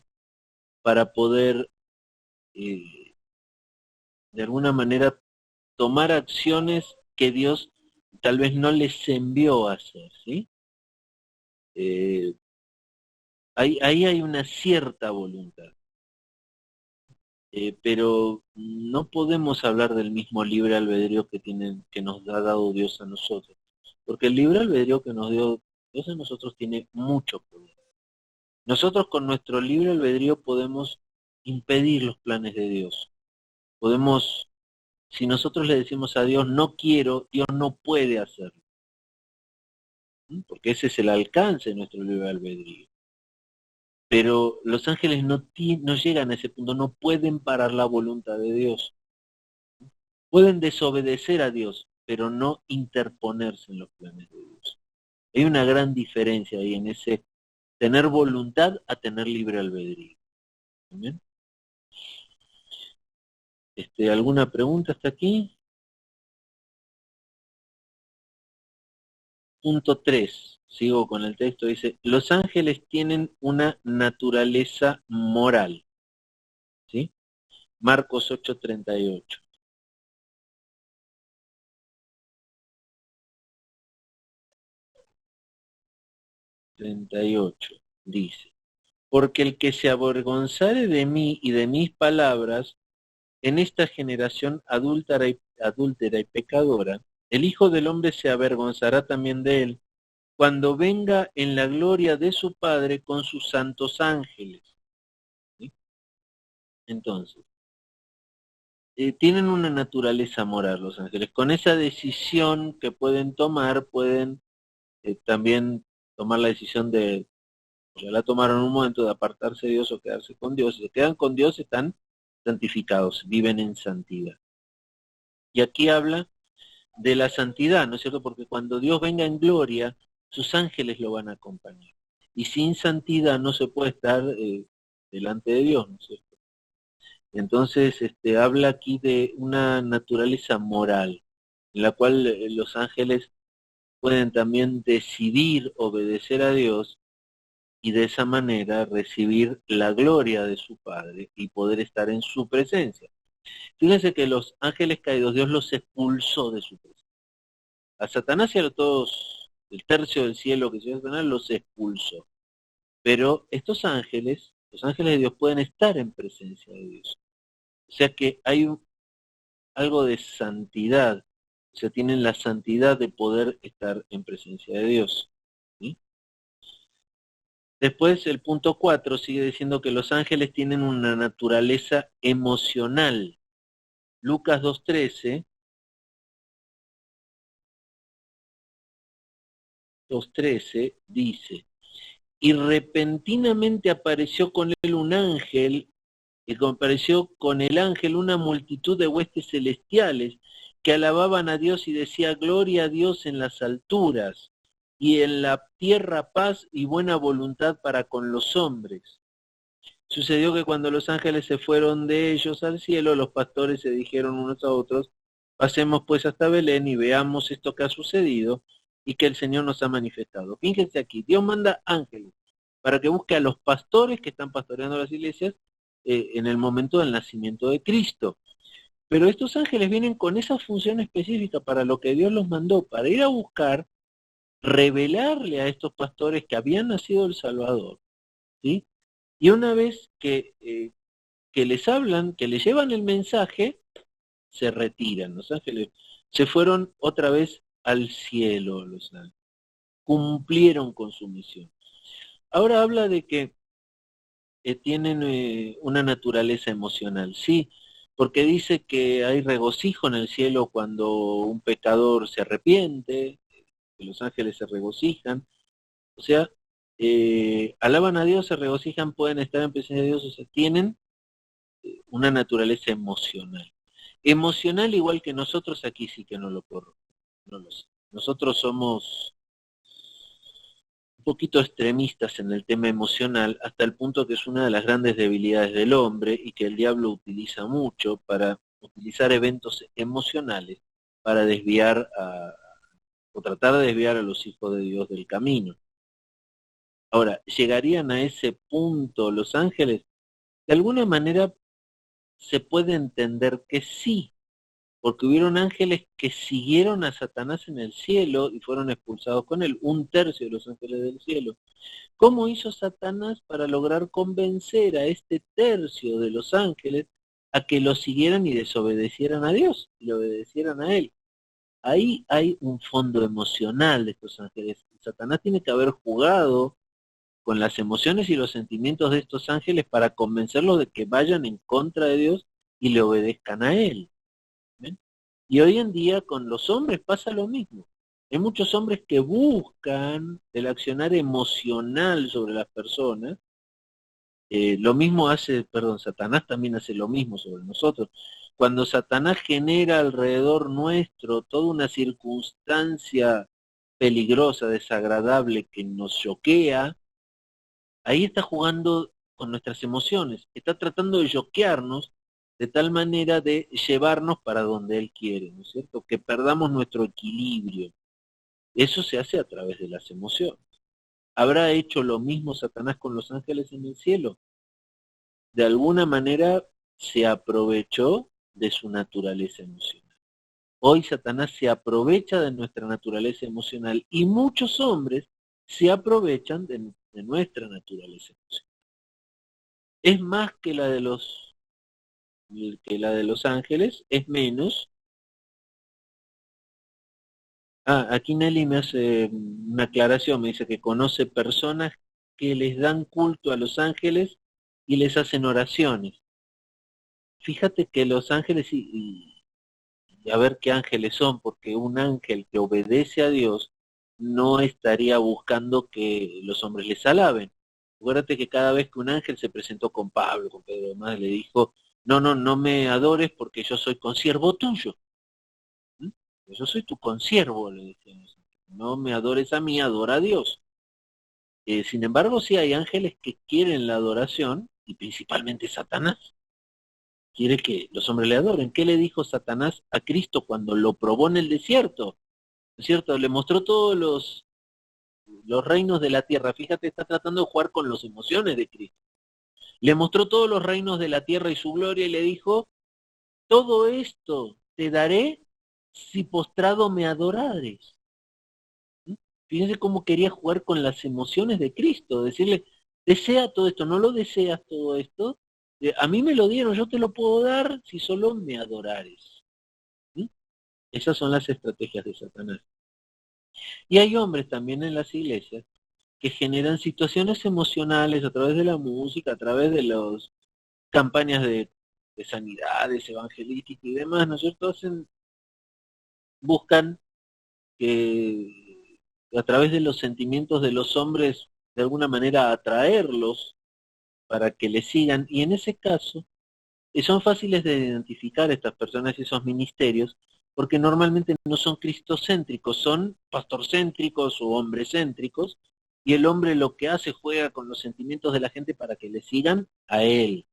para poder, de alguna manera, tomar acciones que Dios tal vez no les envió a hacer, ¿sí? Ahí hay una cierta voluntad, pero no podemos hablar del mismo libre albedrío que nos ha dado Dios a nosotros, porque el libre albedrío que nos dio Dios a nosotros tiene mucho poder. Nosotros con nuestro libre albedrío podemos impedir los planes de Dios. Podemos, si nosotros le decimos a Dios, no quiero, Dios no puede hacerlo. Porque ese es el alcance de nuestro libre albedrío. Pero los ángeles no llegan a ese punto, no pueden parar la voluntad de Dios. Pueden desobedecer a Dios, pero no interponerse en los planes de Dios. Hay una gran diferencia ahí en ese tener voluntad a tener libre albedrío. ¿Bien? ¿Alguna pregunta hasta aquí? Punto 3, sigo con el texto, dice, los ángeles tienen una naturaleza moral. ¿Sí? Marcos 8:38. 38, dice, porque el que se avergonzare de mí y de mis palabras en esta generación adúltera y pecadora, el Hijo del Hombre se avergonzará también de él cuando venga en la gloria de su Padre con sus santos ángeles. ¿Sí? Entonces, tienen una naturaleza moral los ángeles. Con esa decisión que pueden tomar, pueden también tomar la decisión de, ya la tomaron en un momento, de apartarse de Dios o quedarse con Dios. Si se quedan con Dios, están santificados, viven en santidad. Y aquí habla de la santidad, ¿no es cierto? Porque cuando Dios venga en gloria, sus ángeles lo van a acompañar. Y sin santidad no se puede estar delante de Dios, ¿no es cierto? Entonces, habla aquí de una naturaleza moral, en la cual los ángeles pueden también decidir obedecer a Dios y de esa manera recibir la gloria de su Padre y poder estar en su presencia. Fíjense que los ángeles caídos, Dios los expulsó de su presencia. A Satanás y a todos, el tercio del cielo que se Satanás, los expulsó. Pero estos ángeles, los ángeles de Dios, pueden estar en presencia de Dios. O sea que hay algo de santidad, o sea, tienen la santidad de poder estar en presencia de Dios. ¿Sí? Después el punto 4 sigue diciendo que los ángeles tienen una naturaleza emocional. Lucas 2.13 dice, y repentinamente apareció con él un ángel, y compareció con el ángel una multitud de huestes celestiales que alababan a Dios y decía, gloria a Dios en las alturas, y en la tierra paz y buena voluntad para con los hombres. Sucedió que cuando los ángeles se fueron de ellos al cielo, los pastores se dijeron unos a otros, pasemos pues hasta Belén y veamos esto que ha sucedido y que el Señor nos ha manifestado. Fíjense aquí, Dios manda ángeles para que busque a los pastores que están pastoreando las iglesias en el momento del nacimiento de Cristo. Pero estos ángeles vienen con esa función específica para lo que Dios los mandó, para ir a buscar, revelarle a estos pastores que habían nacido el Salvador, ¿sí? Y una vez que les hablan, que les llevan el mensaje, se retiran. Los ángeles se fueron otra vez al cielo, los ángeles. Cumplieron con su misión. Ahora habla de que tienen una naturaleza emocional, sí, porque dice que hay regocijo en el cielo cuando un pecador se arrepiente, que los ángeles se regocijan, o sea, alaban a Dios, se regocijan, pueden estar en presencia de Dios, o sea, tienen una naturaleza emocional. Emocional igual que nosotros, aquí sí que no lo corro, no lo sé. Nosotros somos un poquito extremistas en el tema emocional, hasta el punto que es una de las grandes debilidades del hombre y que el diablo utiliza mucho para utilizar eventos emocionales para desviar o tratar de desviar a los hijos de Dios del camino. Ahora, ¿llegarían a ese punto los ángeles? De alguna manera se puede entender que sí, porque hubieron ángeles que siguieron a Satanás en el cielo y fueron expulsados con él, un tercio de los ángeles del cielo. ¿Cómo hizo Satanás para lograr convencer a este tercio de los ángeles a que lo siguieran y desobedecieran a Dios, y le obedecieran a él? Ahí hay un fondo emocional de estos ángeles. Satanás tiene que haber jugado con las emociones y los sentimientos de estos ángeles para convencerlos de que vayan en contra de Dios y le obedezcan a él. ¿Ven? Y hoy en día con los hombres pasa lo mismo. Hay muchos hombres que buscan el accionar emocional sobre las personas. Lo mismo hace, perdón, Satanás también hace lo mismo sobre nosotros. Cuando Satanás genera alrededor nuestro toda una circunstancia peligrosa, desagradable, que nos choquea, ahí está jugando con nuestras emociones, está tratando de choquearnos de tal manera de llevarnos para donde Él quiere, ¿no es cierto? Que perdamos nuestro equilibrio. Eso se hace a través de las emociones. ¿Habrá hecho lo mismo Satanás con los ángeles en el cielo? De alguna manera se aprovechó de su naturaleza emocional. Hoy Satanás se aprovecha de nuestra naturaleza emocional y muchos hombres se aprovechan de nuestra naturaleza emocional. Es más que la de los ángeles, es menos. Aquí Nelly me hace una aclaración, me dice que conoce personas que les dan culto a los ángeles y les hacen oraciones. Fíjate que los ángeles, y a ver qué ángeles son, porque un ángel que obedece a Dios no estaría buscando que los hombres les alaben. Acuérdate que cada vez que un ángel se presentó con Pablo, con Pedro, demás, le dijo, no, no, no me adores porque yo soy consiervo tuyo. ¿Mm? Yo soy tu consiervo, le decíamos. No me adores a mí, adora a Dios. Sin embargo, sí hay ángeles que quieren la adoración, y principalmente Satanás quiere que los hombres le adoren. ¿Qué le dijo Satanás a Cristo cuando lo probó en el desierto? es cierto? Le mostró todos los reinos de la tierra. Fíjate, está tratando de jugar con las emociones de Cristo. Le mostró todos los reinos de la tierra y su gloria y le dijo, todo esto te daré si postrado me adorares. ¿Mm? Fíjense cómo quería jugar con las emociones de Cristo, decirle, desea todo esto, no lo deseas todo esto, a mí me lo dieron, yo te lo puedo dar si solo me adorares. ¿Mm? Esas son las estrategias de Satanás. Y hay hombres también en las iglesias que generan situaciones emocionales a través de la música, a través de las campañas de sanidades, evangelísticas y demás, ¿no es cierto? Buscan que a través de los sentimientos de los hombres, de alguna manera atraerlos para que le sigan, y en ese caso, son fáciles de identificar estas personas y esos ministerios, porque normalmente no son cristocéntricos, son pastorcéntricos o hombrecéntricos, y el hombre lo que hace juega con los sentimientos de la gente para que le sigan a él,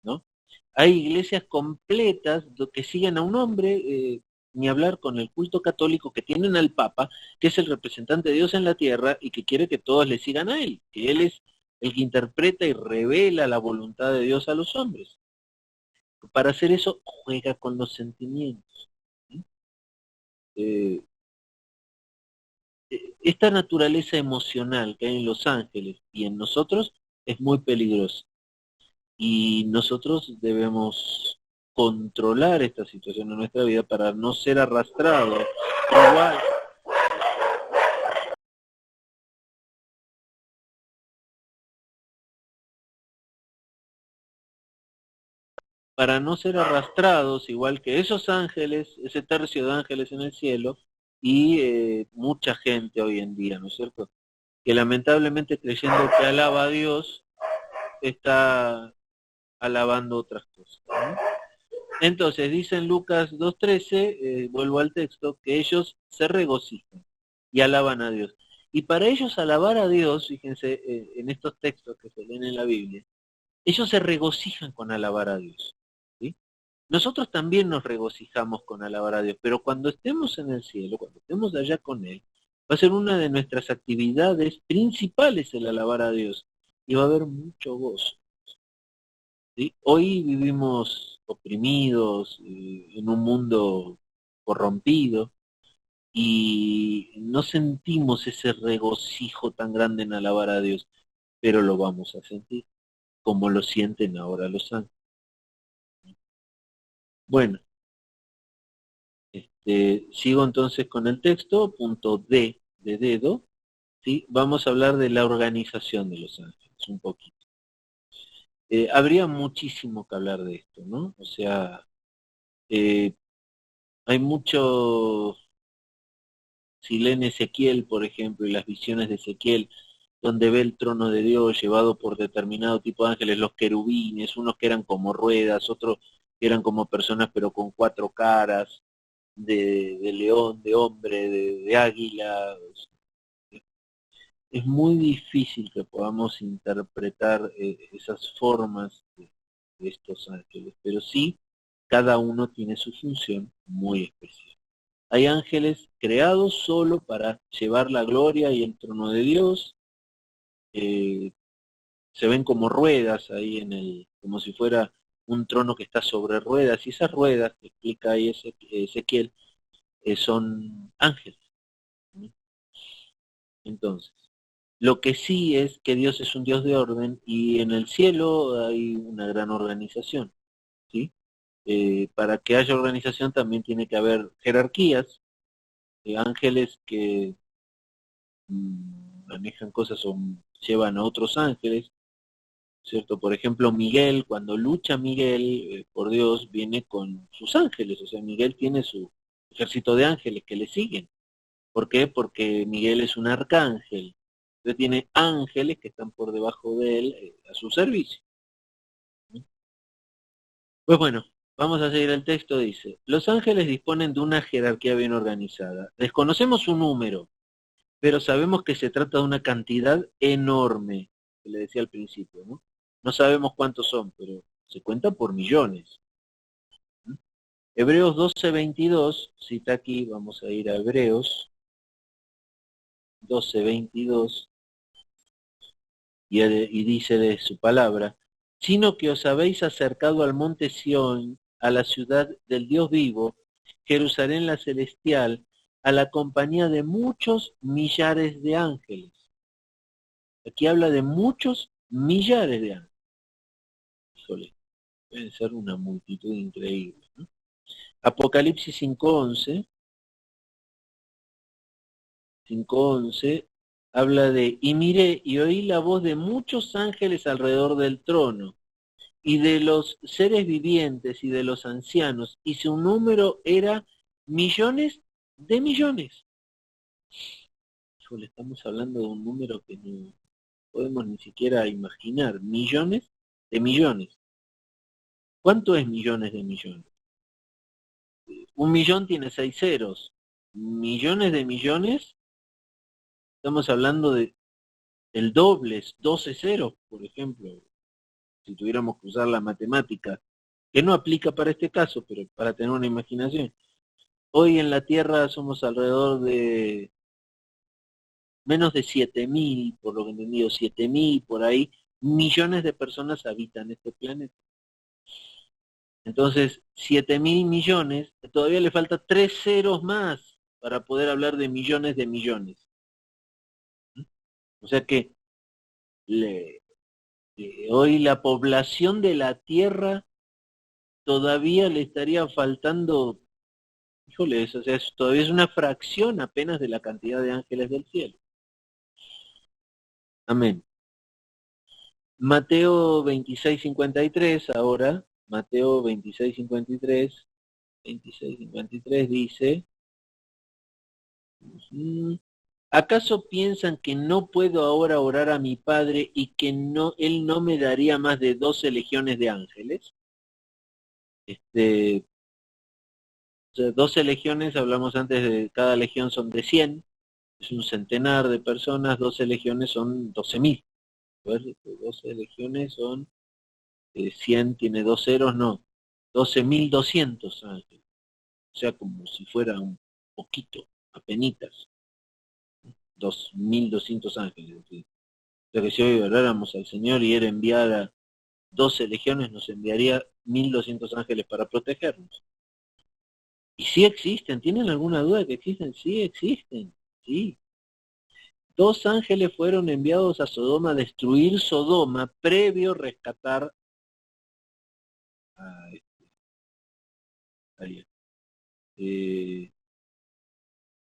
¿no? Hay iglesias completas que siguen a un hombre, ni hablar con el culto católico que tienen al Papa, que es el representante de Dios en la tierra y que quiere que todos le sigan a él, que él es el que interpreta y revela la voluntad de Dios a los hombres. Para hacer eso, juega con los sentimientos. ¿Sí? Eh, esta naturaleza emocional que hay en los ángeles y en nosotros es muy peligrosa. Y nosotros debemos controlar esta situación en nuestra vida para no ser arrastrados igual, para no ser arrastrados igual que esos ángeles, ese tercio de ángeles en el cielo y mucha gente hoy en día, ¿no es cierto? Que lamentablemente creyendo que alaba a Dios está alabando otras cosas, ¿no? Entonces dice en Lucas 2.13, vuelvo al texto, que ellos se regocijan y alaban a Dios. Y para ellos alabar a Dios, fíjense, en estos textos que se leen en la Biblia, ellos se regocijan con alabar a Dios. ¿Sí? Nosotros también nos regocijamos con alabar a Dios, pero cuando estemos en el cielo, cuando estemos allá con Él, va a ser una de nuestras actividades principales el alabar a Dios. Y va a haber mucho gozo. ¿Sí? Hoy vivimos oprimidos, en un mundo corrompido, y no sentimos ese regocijo tan grande en alabar a Dios, pero lo vamos a sentir, como lo sienten ahora los ángeles. Bueno, sigo entonces con el texto, punto D de dedo, ¿sí? Vamos a hablar de la organización de los ángeles, un poquito. Habría muchísimo que hablar de esto, ¿no? O sea, eh, hay mucho, si leen Ezequiel, por ejemplo, y las visiones de Ezequiel, donde ve el trono de Dios llevado por determinado tipo de ángeles, los querubines, unos que eran como ruedas, otros que eran como personas pero con cuatro caras, de león, de hombre, de águila. Es muy difícil que podamos interpretar esas formas de estos ángeles, pero sí, cada uno tiene su función muy especial. Hay ángeles creados solo para llevar la gloria y el trono de Dios. eh, Se ven como ruedas ahí como si fuera un trono que está sobre ruedas, y esas ruedas, que explica ahí Ezequiel, son ángeles. ¿Sí? Entonces, lo que sí es que Dios es un Dios de orden y en el cielo hay una gran organización. ¿Sí? Para que haya organización también tiene que haber jerarquías, ángeles que manejan cosas o llevan a otros ángeles, ¿cierto? Por ejemplo, Miguel, cuando lucha Miguel por Dios, viene con sus ángeles, o sea, Miguel tiene su ejército de ángeles que le siguen. ¿Por qué? Porque Miguel es un arcángel, entonces tiene ángeles que están por debajo de él a su servicio. Pues bueno, vamos a seguir el texto, dice, los ángeles disponen de una jerarquía bien organizada. Desconocemos su número, pero sabemos que se trata de una cantidad enorme, que le decía al principio, ¿no? No sabemos cuántos son, pero se cuenta por millones. Hebreos 12:22, cita aquí, vamos a ir a Hebreos 12:22, y dice de su palabra, sino que os habéis acercado al monte Sión, a la ciudad del Dios vivo, Jerusalén la celestial, a la compañía de muchos millares de ángeles. Aquí habla de muchos millares de ángeles. Híjole, deben ser una multitud increíble, ¿no? Apocalipsis 5:11 habla de, y miré y oí la voz de muchos ángeles alrededor del trono, y de los seres vivientes y de los ancianos, y su número era millones de millones. Híjole, estamos hablando de un número que no podemos ni siquiera imaginar, millones de millones. ¿Cuánto es millones de millones? Un millón tiene 6 ceros. Millones de millones, estamos hablando de el doble, 12 ceros, por ejemplo, si tuviéramos que usar la matemática, que no aplica para este caso, pero para tener una imaginación. Hoy en la Tierra somos alrededor de menos de 7.000, por lo que he entendido, 7.000 por ahí, millones de personas habitan este planeta. Entonces, 7.000 millones, todavía le falta 3 ceros más para poder hablar de millones de millones. O sea que hoy la población de la Tierra todavía le estaría faltando, híjole, o sea, todavía es una fracción apenas de la cantidad de ángeles del cielo. Amén. Mateo 26:53 ahora, Mateo 26:53 dice, ¿acaso piensan que no puedo ahora orar a mi Padre y que Él no me daría más de 12 legiones de ángeles? 12 legiones, hablamos antes de cada legión son de 100, es un centenar de personas, 12 legiones son 12.000. 12 legiones son 100, tiene 2 ceros, no, 12.200 ángeles. O sea, como si fuera un poquito, apenitas, 2.200 ángeles. ¿Sí? O sea que si hoy oráramos al Señor y Él enviara 12 legiones, nos enviaría 1.200 ángeles para protegernos. Y sí existen, ¿tienen alguna duda de que existen? Sí existen, sí. 2 ángeles fueron enviados a Sodoma a destruir Sodoma previo rescatar a alguien.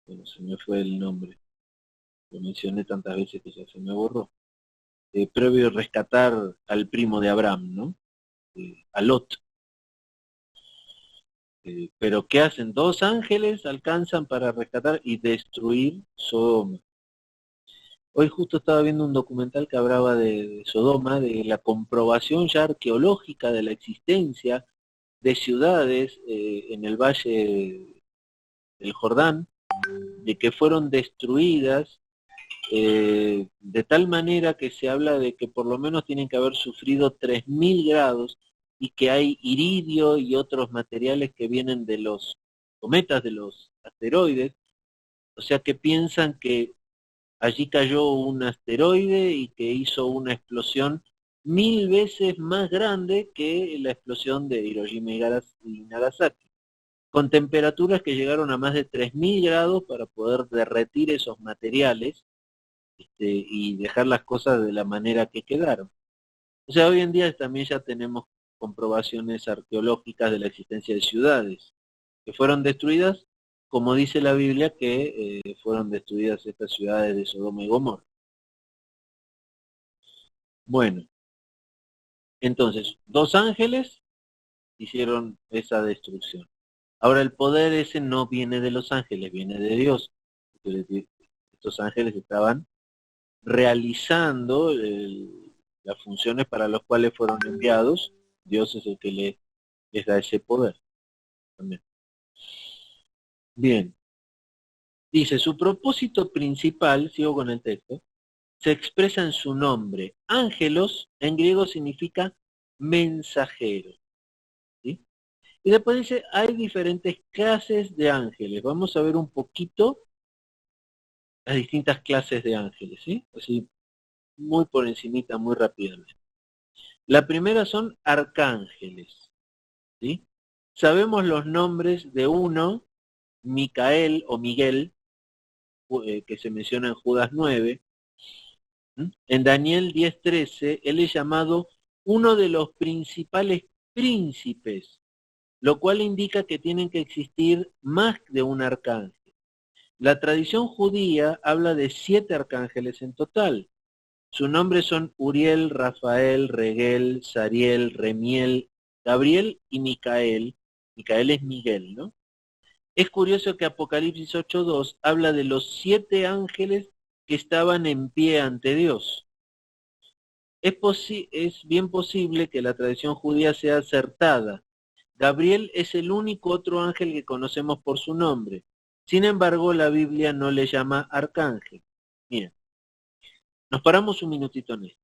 Bueno, se me fue el nombre, lo mencioné tantas veces que ya se me borró. Previo rescatar al primo de Abraham, ¿no? A Lot. Pero ¿qué hacen? 2 ángeles alcanzan para rescatar y destruir Sodoma. Hoy justo estaba viendo un documental que hablaba de Sodoma, de la comprobación ya arqueológica de la existencia de ciudades en el valle del Jordán, de que fueron destruidas de tal manera que se habla de que por lo menos tienen que haber sufrido 3.000 grados y que hay iridio y otros materiales que vienen de los cometas, de los asteroides, o sea que piensan que allí cayó un asteroide y que hizo una explosión 1.000 veces más grande que la explosión de Hiroshima y Nagasaki, con temperaturas que llegaron a más de 3.000 grados para poder derretir esos materiales y dejar las cosas de la manera que quedaron. O sea, hoy en día también ya tenemos comprobaciones arqueológicas de la existencia de ciudades que fueron destruidas, como dice la Biblia, que fueron destruidas estas ciudades de Sodoma y Gomorra. Bueno, entonces, 2 ángeles hicieron esa destrucción. Ahora, el poder ese no viene de los ángeles, viene de Dios. Estos ángeles estaban realizando las funciones para las cuales fueron enviados. Dios es el que les da ese poder también. Bien, dice, su propósito principal, sigo con el texto, se expresa en su nombre. Ángelos en griego significa mensajero, ¿sí? Y después dice, hay diferentes clases de ángeles. Vamos a ver un poquito las distintas clases de ángeles, ¿sí? Así, muy por encimita, muy rápidamente. La primera son arcángeles, ¿sí? Sabemos los nombres de uno, Micael o Miguel, que se menciona en Judas 9. En Daniel 10:13, él es llamado uno de los principales príncipes, lo cual indica que tienen que existir más de un arcángel. La tradición judía habla de 7 arcángeles en total. Sus nombres son Uriel, Rafael, Reguel, Sariel, Remiel, Gabriel y Micael. Micael es Miguel, ¿no? Es curioso que Apocalipsis 8:2 habla de los 7 ángeles que estaban en pie ante Dios. Es bien posible que la tradición judía sea acertada. Gabriel es el único otro ángel que conocemos por su nombre. Sin embargo, la Biblia no le llama arcángel. Miren, nos paramos un minutito en esto.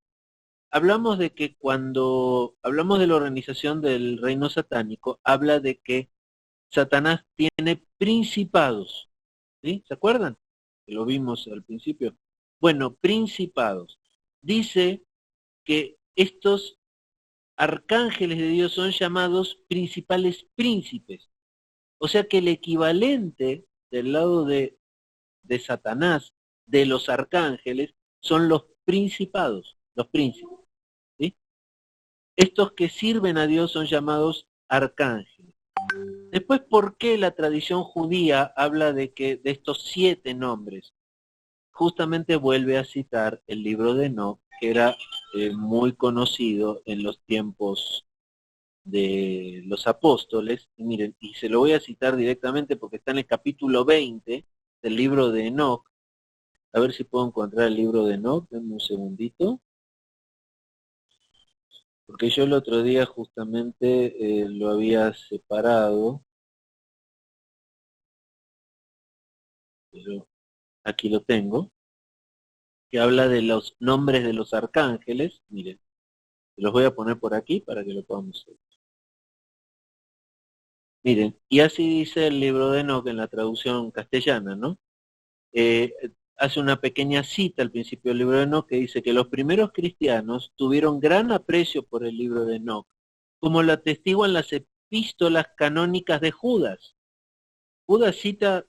Hablamos de que cuando hablamos de la organización del reino satánico, habla de que Satanás tiene principados. ¿Sí? ¿Se acuerdan? Que lo vimos al principio. Bueno, principados. Dice que estos arcángeles de Dios son llamados principales príncipes. O sea que el equivalente del lado de Satanás, de los arcángeles, son los principados, los príncipes. ¿Sí? Estos que sirven a Dios son llamados arcángeles. Después, ¿por qué la tradición judía habla de estos 7 nombres? Justamente vuelve a citar el libro de Enoc, que era muy conocido en los tiempos de los apóstoles. Y miren, y se lo voy a citar directamente porque está en el capítulo 20 del libro de Enoc. A ver si puedo encontrar el libro de Enoc, denme un segundito. Porque yo el otro día justamente lo había separado, pero aquí lo tengo, que habla de los nombres de los arcángeles. Miren, los voy a poner por aquí para que lo podamos ver. Miren, y así dice el libro de Enoc en la traducción castellana, ¿no? Eh, Hace una pequeña cita al principio del libro de Enoc que dice que los primeros cristianos tuvieron gran aprecio por el libro de Enoc, como lo atestiguan las epístolas canónicas de Judas. Judas cita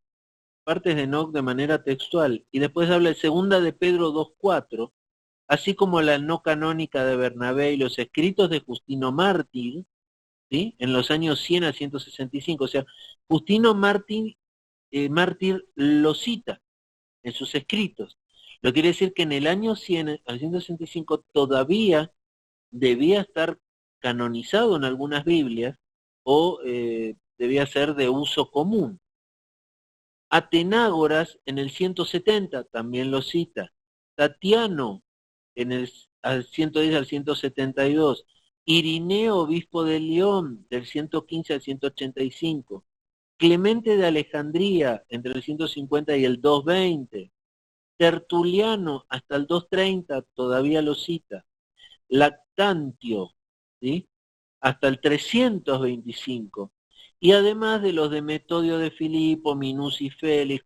partes de Enoc de manera textual y después habla de segunda de Pedro 2:4, así como la no canónica de Bernabé y los escritos de Justino Mártir, ¿sí? En los años 100 a 165. O sea, Justino Mártir lo cita en sus escritos. Lo quiere decir que en el año 100 al 165 todavía debía estar canonizado en algunas Biblias o debía ser de uso común. Atenágoras en el 170 también lo cita. Tatiano en el al 110 al 172. Irineo, obispo de León, del 115 al 185. Clemente de Alejandría, entre el 150 y el 220. Tertuliano, hasta el 230, todavía lo cita. Lactantio, ¿sí? Hasta el 325. Y además de los de Metodio de Filipo, Minus y Félix,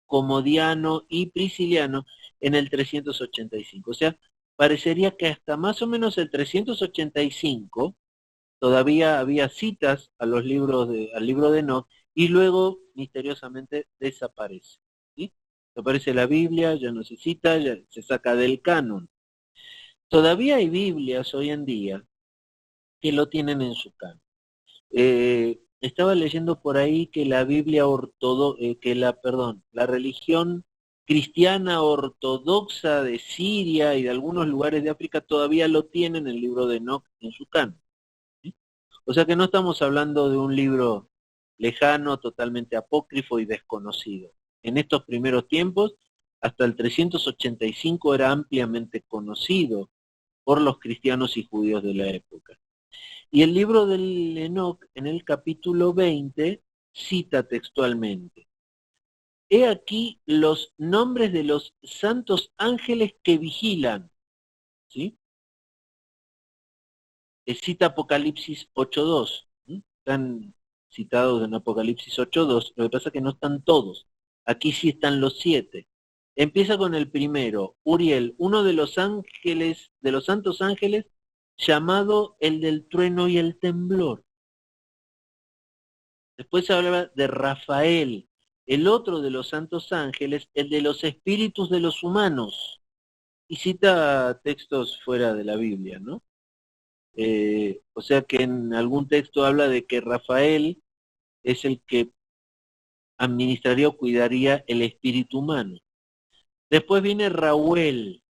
Comodiano y Prisciliano en el 385. O sea, parecería que hasta más o menos el 385 todavía había citas a los al libro de Enoc, y luego misteriosamente desaparece. ¿Sí? Desaparece la Biblia, ya no se cita, ya se saca del canon. Todavía hay Biblias hoy en día que lo tienen en su canon. Estaba leyendo por ahí que la Biblia la religión cristiana ortodoxa de Siria y de algunos lugares de África todavía lo tienen el libro de Enoc en su canon. ¿Sí? O sea que no estamos hablando de un libro lejano, totalmente apócrifo y desconocido. En estos primeros tiempos, hasta el 385 era ampliamente conocido por los cristianos y judíos de la época. Y el libro del Enoc, en el capítulo 20, cita textualmente: he aquí los nombres de los santos ángeles que vigilan. ¿Sí? Cita Apocalipsis 8:2. están citados en Apocalipsis 8:2, lo que pasa es que no están todos. Aquí sí están los 7. Empieza con el primero, Uriel, uno de los ángeles, de los santos ángeles, llamado el del trueno y el temblor. Después se habla de Rafael, el otro de los santos ángeles, el de los espíritus de los humanos. Y cita textos fuera de la Biblia, ¿no? O sea que en algún texto habla de que Rafael es el que administraría o cuidaría el espíritu humano. Después viene Raúl,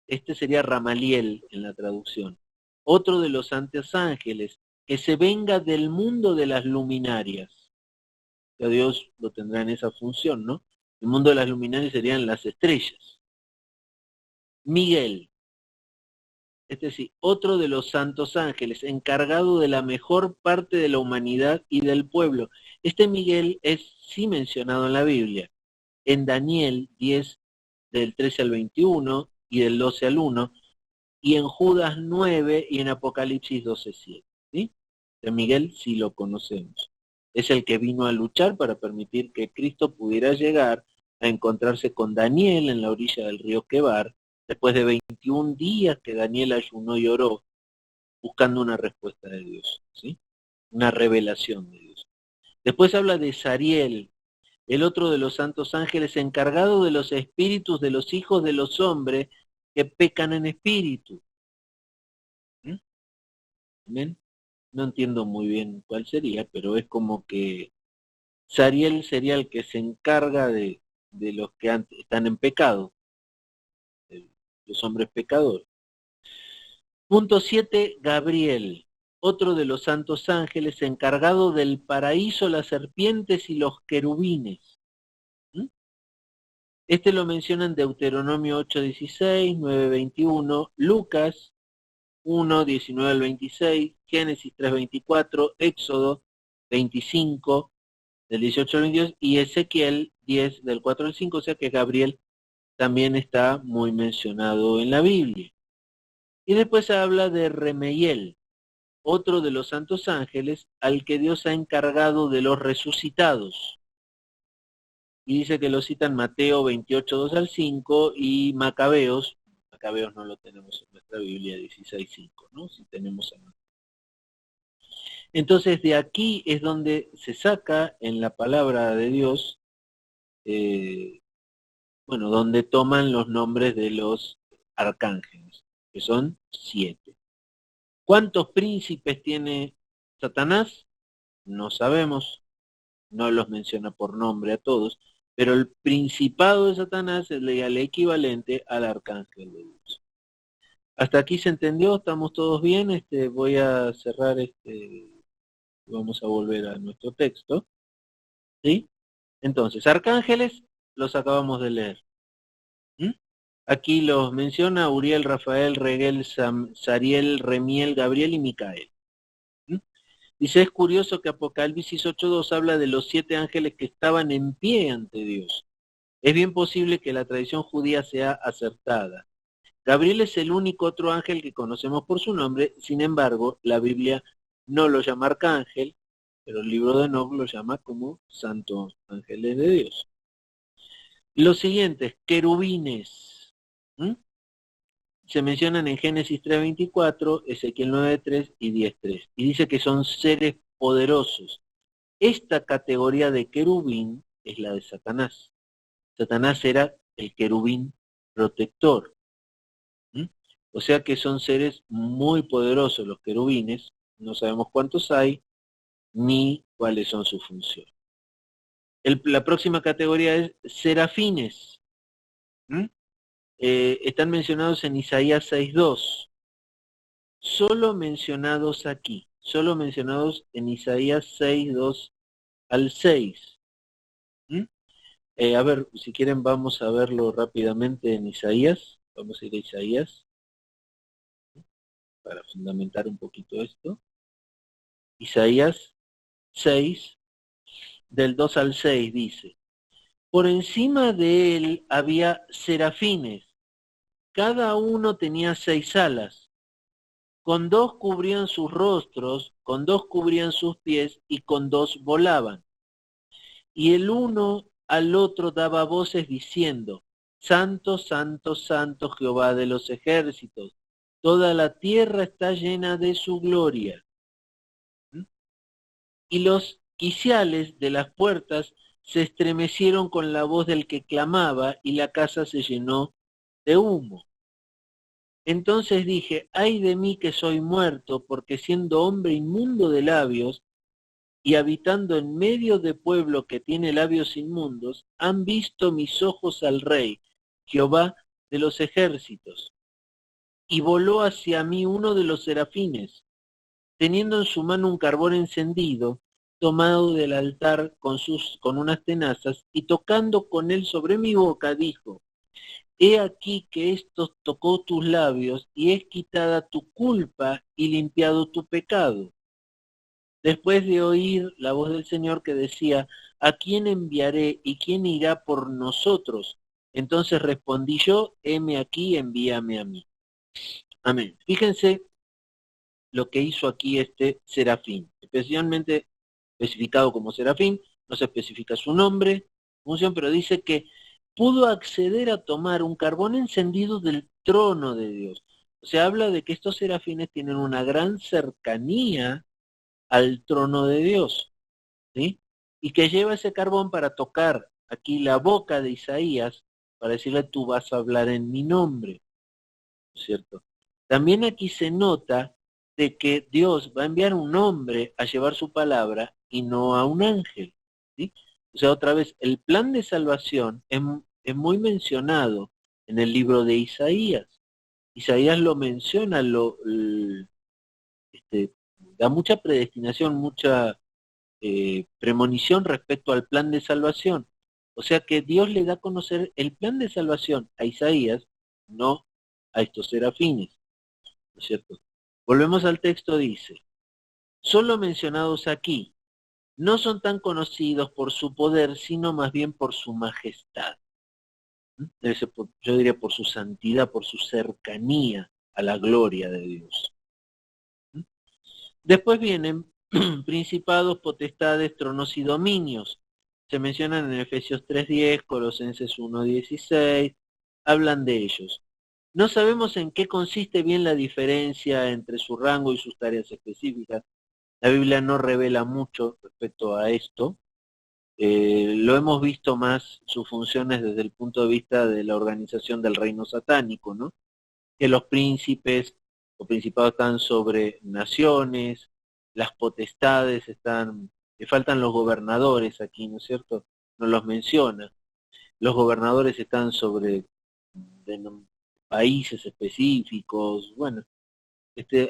este sería Ramaliel en la traducción, otro de los santos ángeles, que se venga del mundo de las luminarias. Ya Dios lo tendrá en esa función, ¿no? El mundo de las luminarias serían las estrellas. Miguel, este sí, otro de los santos ángeles, encargado de la mejor parte de la humanidad y del pueblo. Este Miguel es sí mencionado en la Biblia, en Daniel 10, del 13 al 21 y del 12 al 1, y en Judas 9 y en Apocalipsis 12:7. ¿Sí? De Miguel sí lo conocemos. Es el que vino a luchar para permitir que Cristo pudiera llegar a encontrarse con Daniel en la orilla del río Quebar, después de 21 días que Daniel ayunó y oró, buscando una respuesta de Dios, ¿sí? Una revelación de Dios. Después habla de Sariel, el otro de los santos ángeles encargado de los espíritus de los hijos de los hombres que pecan en espíritu. ¿Mm? ¿Ven? No entiendo muy bien cuál sería, pero es como que Sariel sería el que se encarga de los que están en pecado, de los hombres pecadores. Punto 7, Gabriel, otro de los santos ángeles encargado del paraíso, las serpientes y los querubines. ¿Mm? Este lo menciona en Deuteronomio 8:16, 9:21, Lucas 1:19 al 26, Génesis 3:24, Éxodo 25, del 18 al 22, y Ezequiel 10, del 4 al 5, o sea que Gabriel también está muy mencionado en la Biblia. Y después habla de Remeiel, otro de los santos ángeles al que Dios ha encargado de los resucitados. Y dice que lo citan Mateo 28, 2 al 5 y Macabeos no lo tenemos en nuestra Biblia 16:5, ¿no? Si tenemos a Mateo. Entonces de aquí es donde se saca en la palabra de Dios, donde toman los nombres de los arcángeles, que son 7. ¿Cuántos príncipes tiene Satanás? No sabemos, no los menciona por nombre a todos, pero el principado de Satanás es el equivalente al arcángel de Dios. Hasta aquí se entendió, estamos todos bien. Voy a cerrar vamos a volver a nuestro texto, ¿sí? Entonces, arcángeles los acabamos de leer. ¿Mm? Aquí los menciona Uriel, Rafael, Reguel, Sariel, Remiel, Gabriel y Micael. ¿Mm? Dice, es curioso que Apocalipsis 8:2 habla de los 7 ángeles que estaban en pie ante Dios. Es bien posible que la tradición judía sea acertada. Gabriel es el único otro ángel que conocemos por su nombre, sin embargo, la Biblia no lo llama arcángel, pero el libro de Enoc lo llama como santos ángeles de Dios. Los siguientes, querubines, ¿Mm? Se mencionan en Génesis 3:24, Ezequiel 9:3 y 10:3, y dice que son seres poderosos. Esta categoría de querubín es la de Satanás. Satanás era el querubín protector. ¿Mm? O sea que son seres muy poderosos los querubines, no sabemos cuántos hay, ni cuáles son sus funciones. La próxima categoría es serafines. ¿Mm? Están mencionados en Isaías 6:2. Solo mencionados aquí, solo mencionados en Isaías 6:2 al 6. ¿Mm? A ver, si quieren vamos a verlo rápidamente en Isaías. Vamos a ir a Isaías para fundamentar un poquito esto. Isaías 6, del 2 al 6 dice, por encima de él había serafines, cada uno tenía 6 alas. Con 2 cubrían sus rostros, con 2 cubrían sus pies, y con 2 volaban. Y el uno al otro daba voces diciendo, Santo, Santo, Santo Jehová de los ejércitos, toda la tierra está llena de su gloria. Y los quiciales de las puertas se estremecieron con la voz del que clamaba, y la casa se llenó de humo. Entonces dije, ay de mí que soy muerto, porque siendo hombre inmundo de labios, y habitando en medio de pueblo que tiene labios inmundos, han visto mis ojos al Rey, Jehová de los ejércitos. Y voló hacia mí uno de los serafines, teniendo en su mano un carbón encendido, tomado del altar con unas tenazas, y tocando con él sobre mi boca, dijo, he aquí que esto tocó tus labios, y es quitada tu culpa y limpiado tu pecado. Después de oír la voz del Señor que decía, ¿a quién enviaré y quién irá por nosotros? Entonces respondí yo, heme aquí, envíame a mí. Amén. Fíjense lo que hizo aquí este serafín, especialmente especificado como serafín, no se especifica su nombre, función, pero dice que pudo acceder a tomar un carbón encendido del trono de Dios. O sea, habla de que estos serafines tienen una gran cercanía al trono de Dios, ¿sí? Y que lleva ese carbón para tocar aquí la boca de Isaías, para decirle, tú vas a hablar en mi nombre, ¿cierto? También aquí se nota de que Dios va a enviar un hombre a llevar su palabra y no a un ángel, ¿sí? O sea, otra vez, el plan de salvación es muy mencionado en el libro de Isaías. Isaías lo menciona, da mucha predestinación, mucha premonición respecto al plan de salvación. O sea que Dios le da a conocer el plan de salvación a Isaías, no a estos serafines, ¿no es cierto? Volvemos al texto, dice, solo mencionados aquí, no son tan conocidos por su poder, sino más bien por su majestad. Debe ser yo diría por su santidad, por su cercanía a la gloria de Dios. Después vienen principados, potestades, tronos y dominios. Se mencionan en Efesios 3:10, Colosenses 1:16, hablan de ellos. No sabemos en qué consiste bien la diferencia entre su rango y sus tareas específicas. La Biblia no revela mucho respecto a esto. Lo hemos visto más sus funciones desde el punto de vista de la organización del reino satánico, ¿no? Que los príncipes o principados están sobre naciones, las potestades están, le faltan los gobernadores aquí, ¿no es cierto? No los menciona. Los gobernadores están sobre países específicos, bueno,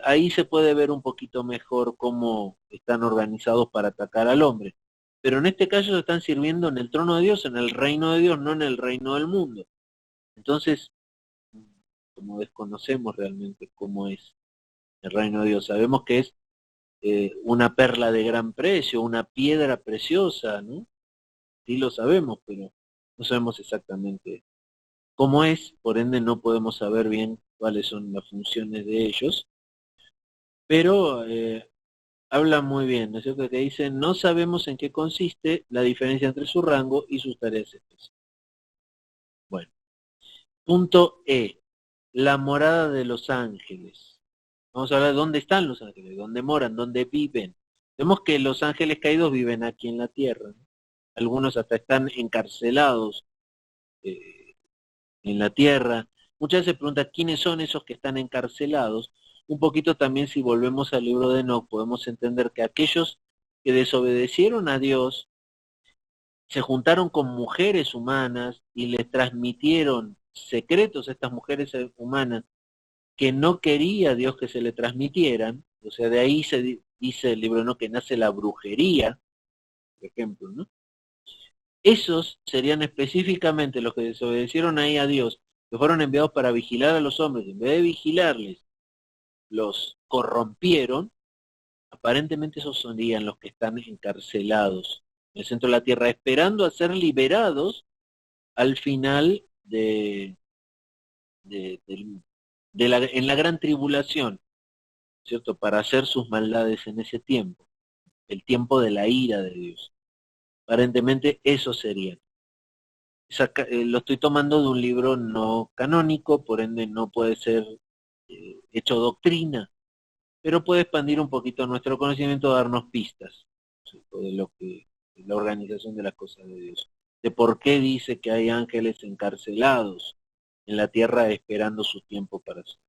ahí se puede ver un poquito mejor cómo están organizados para atacar al hombre. Pero en este caso se están sirviendo en el trono de Dios, en el reino de Dios, no en el reino del mundo. Entonces, como desconocemos realmente cómo es el reino de Dios, sabemos que es una perla de gran precio, una piedra preciosa, ¿no? Sí lo sabemos, pero no sabemos exactamente cómo es, por ende no podemos saber bien cuáles son las funciones de ellos, pero habla muy bien, ¿no es cierto? Que dice, no sabemos en qué consiste la diferencia entre su rango y sus tareas especiales. Bueno, punto E, la morada de los ángeles. Vamos a hablar de dónde están los ángeles, dónde moran, dónde viven. Vemos que los ángeles caídos viven aquí en la tierra, ¿no? Algunos hasta están encarcelados eh, en la tierra. Muchas veces se pregunta quiénes son esos que están encarcelados. Un poquito también si volvemos al libro de Enoc podemos entender que aquellos que desobedecieron a Dios se juntaron con mujeres humanas y les transmitieron secretos a estas mujeres humanas que no quería Dios que se le transmitieran. O sea, de ahí se dice el libro, ¿no?, que nace la brujería, por ejemplo, ¿no? Esos serían específicamente los que desobedecieron ahí a Dios, que fueron enviados para vigilar a los hombres. En vez de vigilarles, los corrompieron. Aparentemente esos serían los que están encarcelados en el centro de la tierra, esperando a ser liberados al final en la gran tribulación. ¿cierto? Para hacer sus maldades en ese tiempo, el tiempo de la ira de Dios. Aparentemente eso sería. Lo estoy tomando de un libro no canónico, por ende no puede ser hecho doctrina, pero puede expandir un poquito nuestro conocimiento, darnos pistas, ¿cierto? De lo que de la organización de las cosas de Dios, de por qué dice que hay ángeles encarcelados en la tierra esperando su tiempo para ser.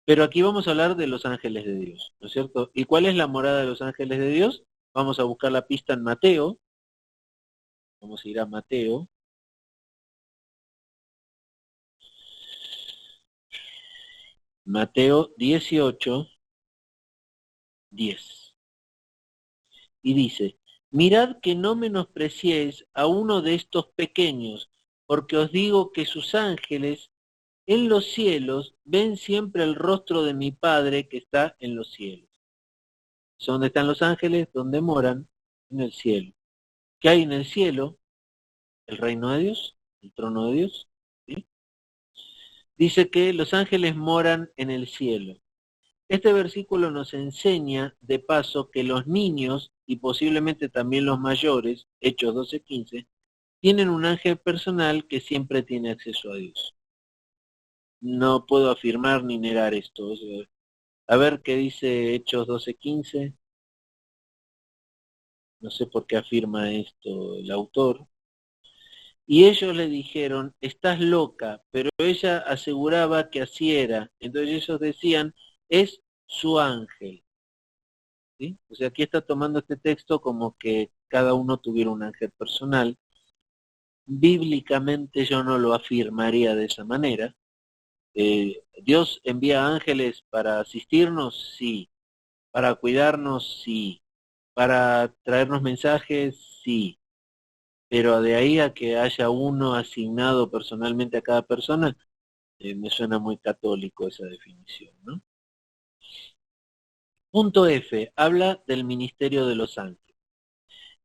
Pero aquí vamos a hablar de los ángeles de Dios, ¿no es cierto? ¿Y cuál es la morada de los ángeles de Dios? Vamos a buscar la pista en Mateo. Vamos a ir a Mateo. Mateo 18, 10. Y dice, mirad que no menospreciéis a uno de estos pequeños, porque os digo que sus ángeles en los cielos ven siempre el rostro de mi Padre que está en los cielos. ¿Dónde están los ángeles? ¿Dónde moran? En el cielo. ¿Qué hay en el cielo? El reino de Dios, el trono de Dios. ¿Sí? Dice que los ángeles moran en el cielo. Este versículo nos enseña, de paso, que los niños, y posiblemente también los mayores, Hechos 12:15, tienen un ángel personal que siempre tiene acceso a Dios. No puedo afirmar ni negar esto. O sea, a ver qué dice Hechos 12:15. No sé por qué afirma esto el autor. Y ellos le dijeron, estás loca, pero ella aseguraba que así era. Entonces ellos decían, es su ángel. ¿Sí? O sea, aquí está tomando este texto como que cada uno tuviera un ángel personal. Bíblicamente yo no lo afirmaría de esa manera. ¿Dios envía ángeles para asistirnos? Sí. ¿Para cuidarnos? Sí. ¿Para traernos mensajes? Sí. Pero de ahí a que haya uno asignado personalmente a cada persona, me suena muy católico esa definición, ¿no? Punto F, habla del ministerio de los ángeles.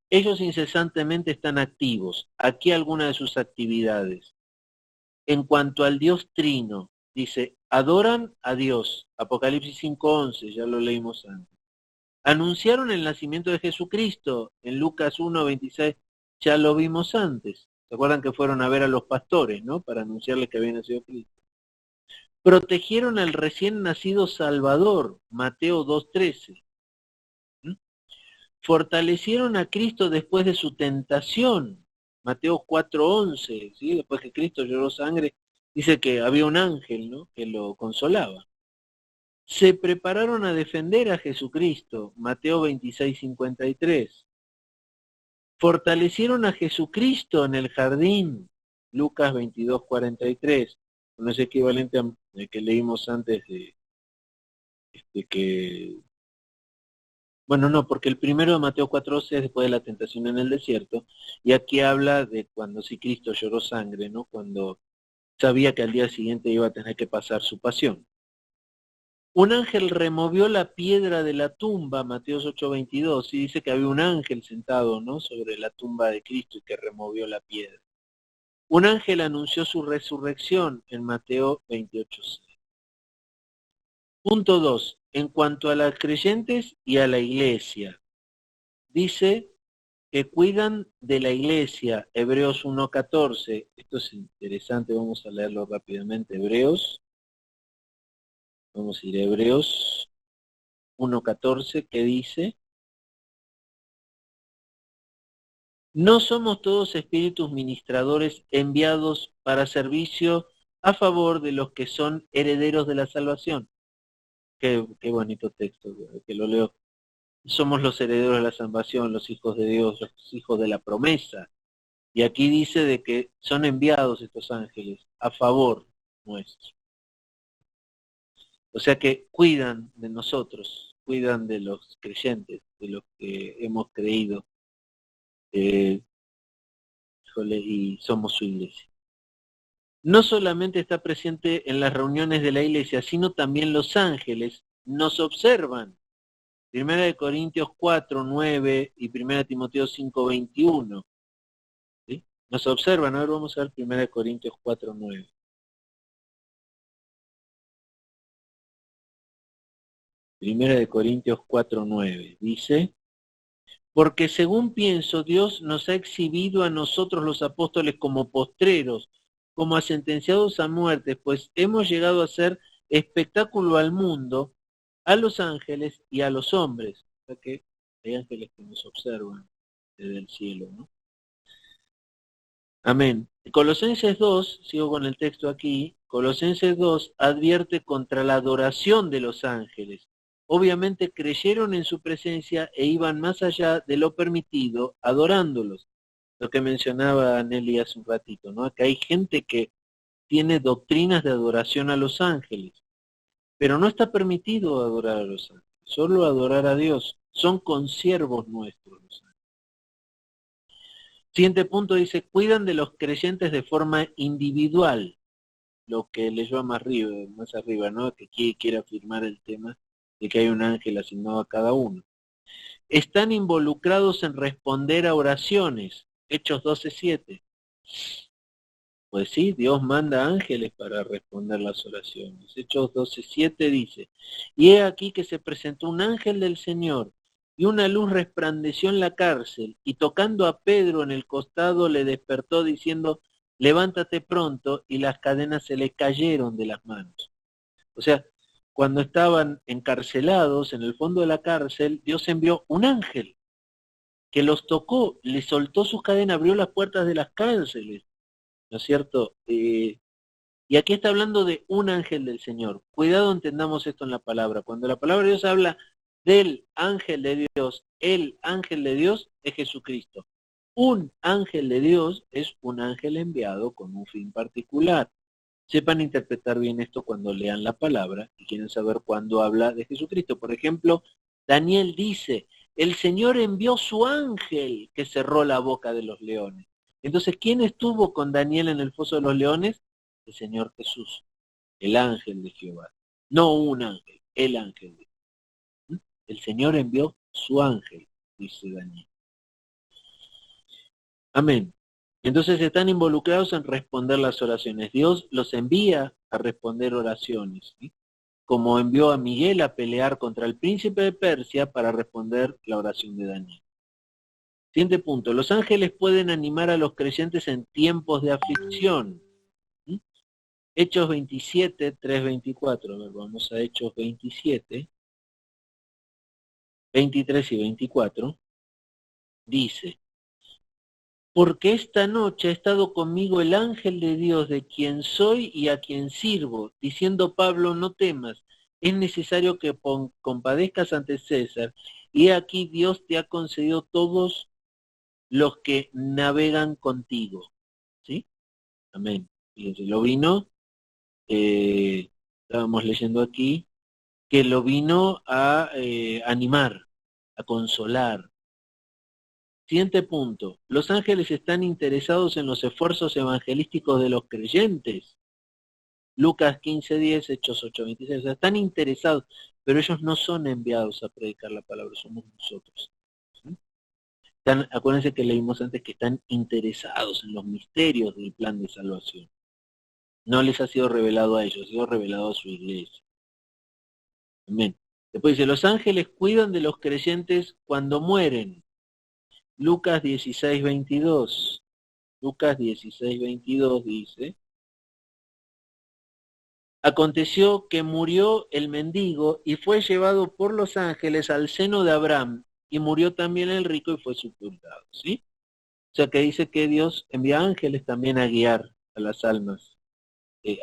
Ellos incesantemente están activos. Aquí algunas de sus actividades. En cuanto al Dios Trino, dice, adoran a Dios. Apocalipsis 5:11, ya lo leímos antes. Anunciaron el nacimiento de Jesucristo. En Lucas 1:26, ya lo vimos antes. ¿Se acuerdan que fueron a ver a los pastores, ¿no? Para anunciarles que había nacido Cristo. Protegieron al recién nacido Salvador. Mateo 2:13. Fortalecieron a Cristo después de su tentación. Mateo 4:11, ¿sí? Después que Cristo lloró sangre, dice que había un ángel, ¿no? Que lo consolaba. Se prepararon a defender a Jesucristo. Mateo 26:53. Fortalecieron a Jesucristo en el jardín. Lucas 22:43. No es equivalente al que leímos antes de que bueno, no, porque el primero de Mateo 4:11 es después de la tentación en el desierto, y aquí habla de cuando sí Cristo lloró sangre, ¿no? Cuando sabía que al día siguiente iba a tener que pasar su pasión. Un ángel removió la piedra de la tumba, Mateo 8:22, y dice que había un ángel sentado, ¿no? Sobre la tumba de Cristo y que removió la piedra. Un ángel anunció su resurrección en Mateo 28:6. Punto 2. En cuanto a las creyentes y a la iglesia, dice que cuidan de la iglesia, Hebreos 1:14. Esto es interesante, vamos a leerlo rápidamente. Vamos a ir a Hebreos 1:14, que dice, no somos todos espíritus ministradores enviados para servicio a favor de los que son herederos de la salvación. Qué bonito texto, que lo leo. Somos los herederos de la salvación, los hijos de Dios, los hijos de la promesa. Y aquí dice de que son enviados estos ángeles a favor nuestro. O sea que cuidan de nosotros, cuidan de los creyentes, de los que hemos creído, y somos su iglesia. No solamente está presente en las reuniones de la iglesia, sino también los ángeles nos observan. Primera de Corintios 4:9 y Primera de Timoteo 5:21. ¿Sí? Nos observan. Ahora vamos a ver Primera de Corintios 4:9. Primera de Corintios 4:9. Dice, porque según pienso, Dios nos ha exhibido a nosotros los apóstoles como postreros, como a sentenciados a muerte, pues hemos llegado a ser espectáculo al mundo, a los ángeles y a los hombres. O sea que hay ángeles que nos observan desde el cielo, ¿no? Amén. Colosenses 2, sigo con el texto aquí, Colosenses 2 advierte contra la adoración de los ángeles. Obviamente creyeron en su presencia e iban más allá de lo permitido adorándolos. Lo que mencionaba Nelly hace un ratito, ¿no? Que hay gente que tiene doctrinas de adoración a los ángeles, pero no está permitido adorar a los ángeles, solo adorar a Dios. Son consiervos nuestros los ángeles. Siguiente punto dice, cuidan de los creyentes de forma individual, lo que leyó más arriba, ¿no? Que quiere afirmar el tema de que hay un ángel asignado a cada uno. Están involucrados en responder a oraciones, Hechos 12:7. Pues sí, Dios manda ángeles para responder las oraciones. Hechos 12:7 dice, y he aquí que se presentó un ángel del Señor, y una luz resplandeció en la cárcel, y tocando a Pedro en el costado le despertó diciendo, levántate pronto, y las cadenas se le cayeron de las manos. O sea, cuando estaban encarcelados en el fondo de la cárcel, Dios envió un ángel que los tocó, les soltó sus cadenas, abrió las puertas de las cárceles, ¿no es cierto? Y aquí está hablando de un ángel del Señor. Cuidado, entendamos esto en la palabra. Cuando la palabra de Dios habla del ángel de Dios, el ángel de Dios es Jesucristo. Un ángel de Dios es un ángel enviado con un fin particular. Sepan interpretar bien esto cuando lean la palabra y quieren saber cuándo habla de Jesucristo. Por ejemplo, Daniel dice, el Señor envió su ángel que cerró la boca de los leones. Entonces, ¿quién estuvo con Daniel en el foso de los leones? El Señor Jesús, el ángel de Jehová. No un ángel, el ángel de Jehová. El Señor envió su ángel, dice Daniel. Amén. Entonces están involucrados en responder las oraciones. Dios los envía a responder oraciones, ¿sí? Como envió a Miguel a pelear contra el príncipe de Persia para responder la oración de Daniel. Siguiente punto. Los ángeles pueden animar a los creyentes en tiempos de aflicción. ¿Sí? Hechos 27, 3, 24. A ver, vamos a Hechos 27, 23 y 24. Dice, porque esta noche ha estado conmigo el ángel de Dios, de quien soy y a quien sirvo, diciendo Pablo, no temas, es necesario que compadezcas ante César, y aquí Dios te ha concedido todos los que navegan contigo. ¿Sí? Amén. Fíjense, lo vino, estábamos leyendo aquí, que lo vino a animar, a consolar. Siguiente punto. Los ángeles están interesados en los esfuerzos evangelísticos de los creyentes. Lucas 15:10, Hechos 8:26. O sea, están interesados, pero ellos no son enviados a predicar la palabra, somos nosotros. ¿Sí? Acuérdense que leímos antes que están interesados en los misterios del plan de salvación. No les ha sido revelado a ellos, ha sido revelado a su iglesia. Amén. Después dice, los ángeles cuidan de los creyentes cuando mueren. Lucas 16:22. Lucas 16:22 dice, aconteció que murió el mendigo y fue llevado por los ángeles al seno de Abraham, y murió también el rico y fue sepultado, ¿sí? O sea que dice que Dios envía ángeles también a guiar a las almas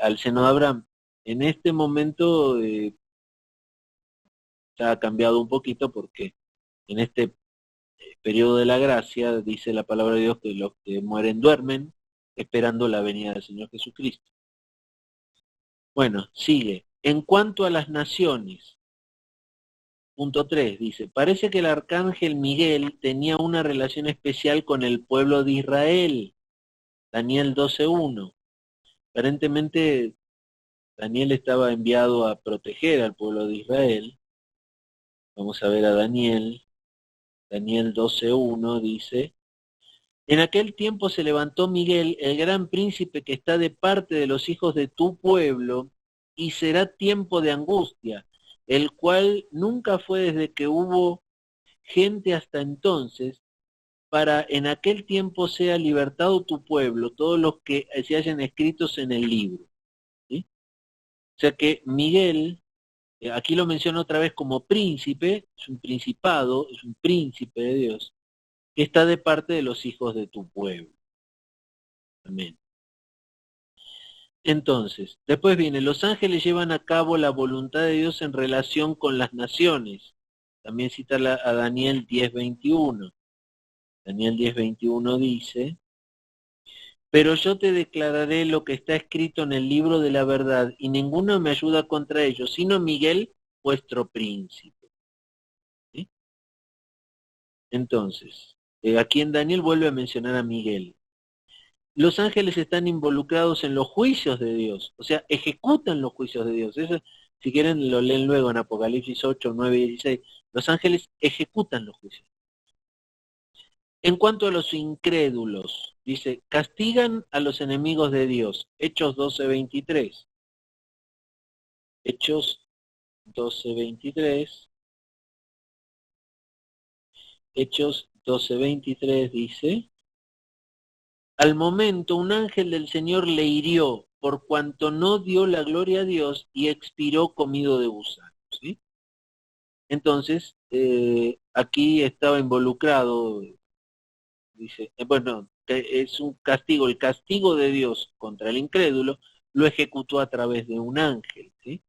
al seno de Abraham. En este momento ha cambiado un poquito porque en este periodo de la gracia dice la palabra de Dios que los que mueren duermen esperando la venida del Señor Jesucristo. Bueno, sigue. En cuanto a las naciones, punto 3 dice, parece que el arcángel Miguel tenía una relación especial con el pueblo de Israel. Daniel 12:1. Aparentemente Daniel estaba enviado a proteger al pueblo de Israel. Vamos a ver a Daniel. Daniel 12:1 dice, en aquel tiempo se levantó Miguel, el gran príncipe que está de parte de los hijos de tu pueblo, y será tiempo de angustia. el cual nunca fue desde que hubo gente hasta entonces, para en aquel tiempo sea libertado tu pueblo, todos los que se hayan escritos en el libro. ¿Sí? O sea que Miguel, aquí lo menciono otra vez como príncipe, es un principado, es un príncipe de Dios, que está de parte de los hijos de tu pueblo. Amén. Entonces, después viene, los ángeles llevan a cabo la voluntad de Dios en relación con las naciones. También cita a Daniel 10:21. Daniel 10:21 dice, pero yo te declararé lo que está escrito en el libro de la verdad, y ninguno me ayuda contra ellos, sino Miguel, vuestro príncipe. ¿Sí? Entonces, aquí en Daniel vuelve a mencionar a Miguel. Los ángeles están involucrados en los juicios de Dios, o sea, ejecutan los juicios de Dios. Eso, si quieren, lo leen luego en Apocalipsis 8, 9 y 16. Los ángeles ejecutan los juicios. En cuanto a los incrédulos, dice, castigan a los enemigos de Dios. Hechos 12:23. Hechos 12:23. Hechos 12:23 dice, al momento un ángel del Señor le hirió por cuanto no dio la gloria a Dios y expiró comido de gusanos. ¿Sí? Entonces, aquí estaba involucrado, dice, bueno, es un castigo, el castigo de Dios contra el incrédulo lo ejecutó a través de un ángel. ¿Sí?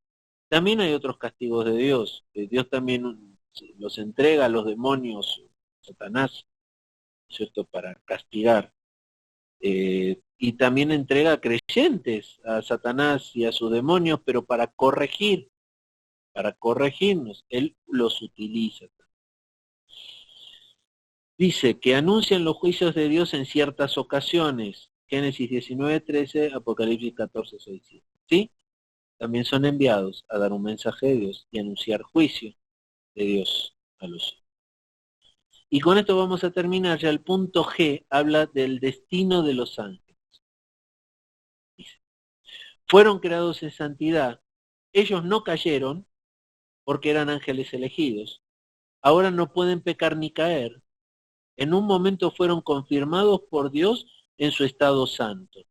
También hay otros castigos de Dios. Dios también los entrega a los demonios, Satanás, ¿cierto?, para castigar. Y también entrega a creyentes, a Satanás y a sus demonios, pero para corregirnos. Él los utiliza. Dice que anuncian los juicios de Dios en ciertas ocasiones. Génesis 19:13, Apocalipsis 14:6. ¿Sí? También son enviados a dar un mensaje de Dios y anunciar juicio de Dios a los hombres. Y con esto vamos a terminar. Ya el punto G habla del destino de los ángeles. Dice, fueron creados en santidad. Ellos no cayeron porque eran ángeles elegidos. Ahora no pueden pecar ni caer. En un momento fueron confirmados por Dios en su estado santo.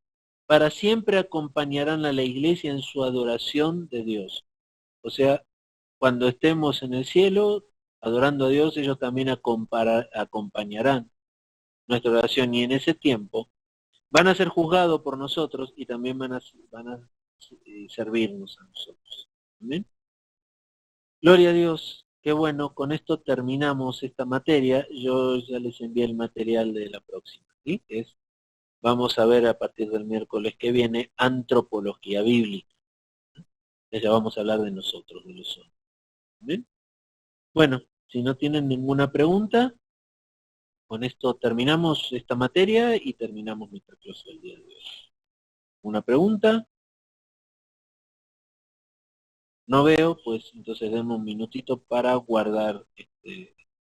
Para siempre acompañarán a la iglesia en su adoración de Dios. O sea, cuando estemos en el cielo adorando a Dios, ellos también acompañarán nuestra oración, y en ese tiempo van a ser juzgados por nosotros y también van a servirnos a nosotros. ¿Amén? Gloria a Dios. Qué bueno, con esto terminamos esta materia. Yo ya les envié el material de la próxima. ¿Sí? Vamos a ver a partir del miércoles que viene antropología bíblica. Ya vamos a hablar de nosotros, de los hombres. ¿Amén? Bueno, si no tienen ninguna pregunta, con esto terminamos esta materia y terminamos nuestra clase del día de hoy. ¿Una pregunta? No veo, pues entonces demos un minutito para guardar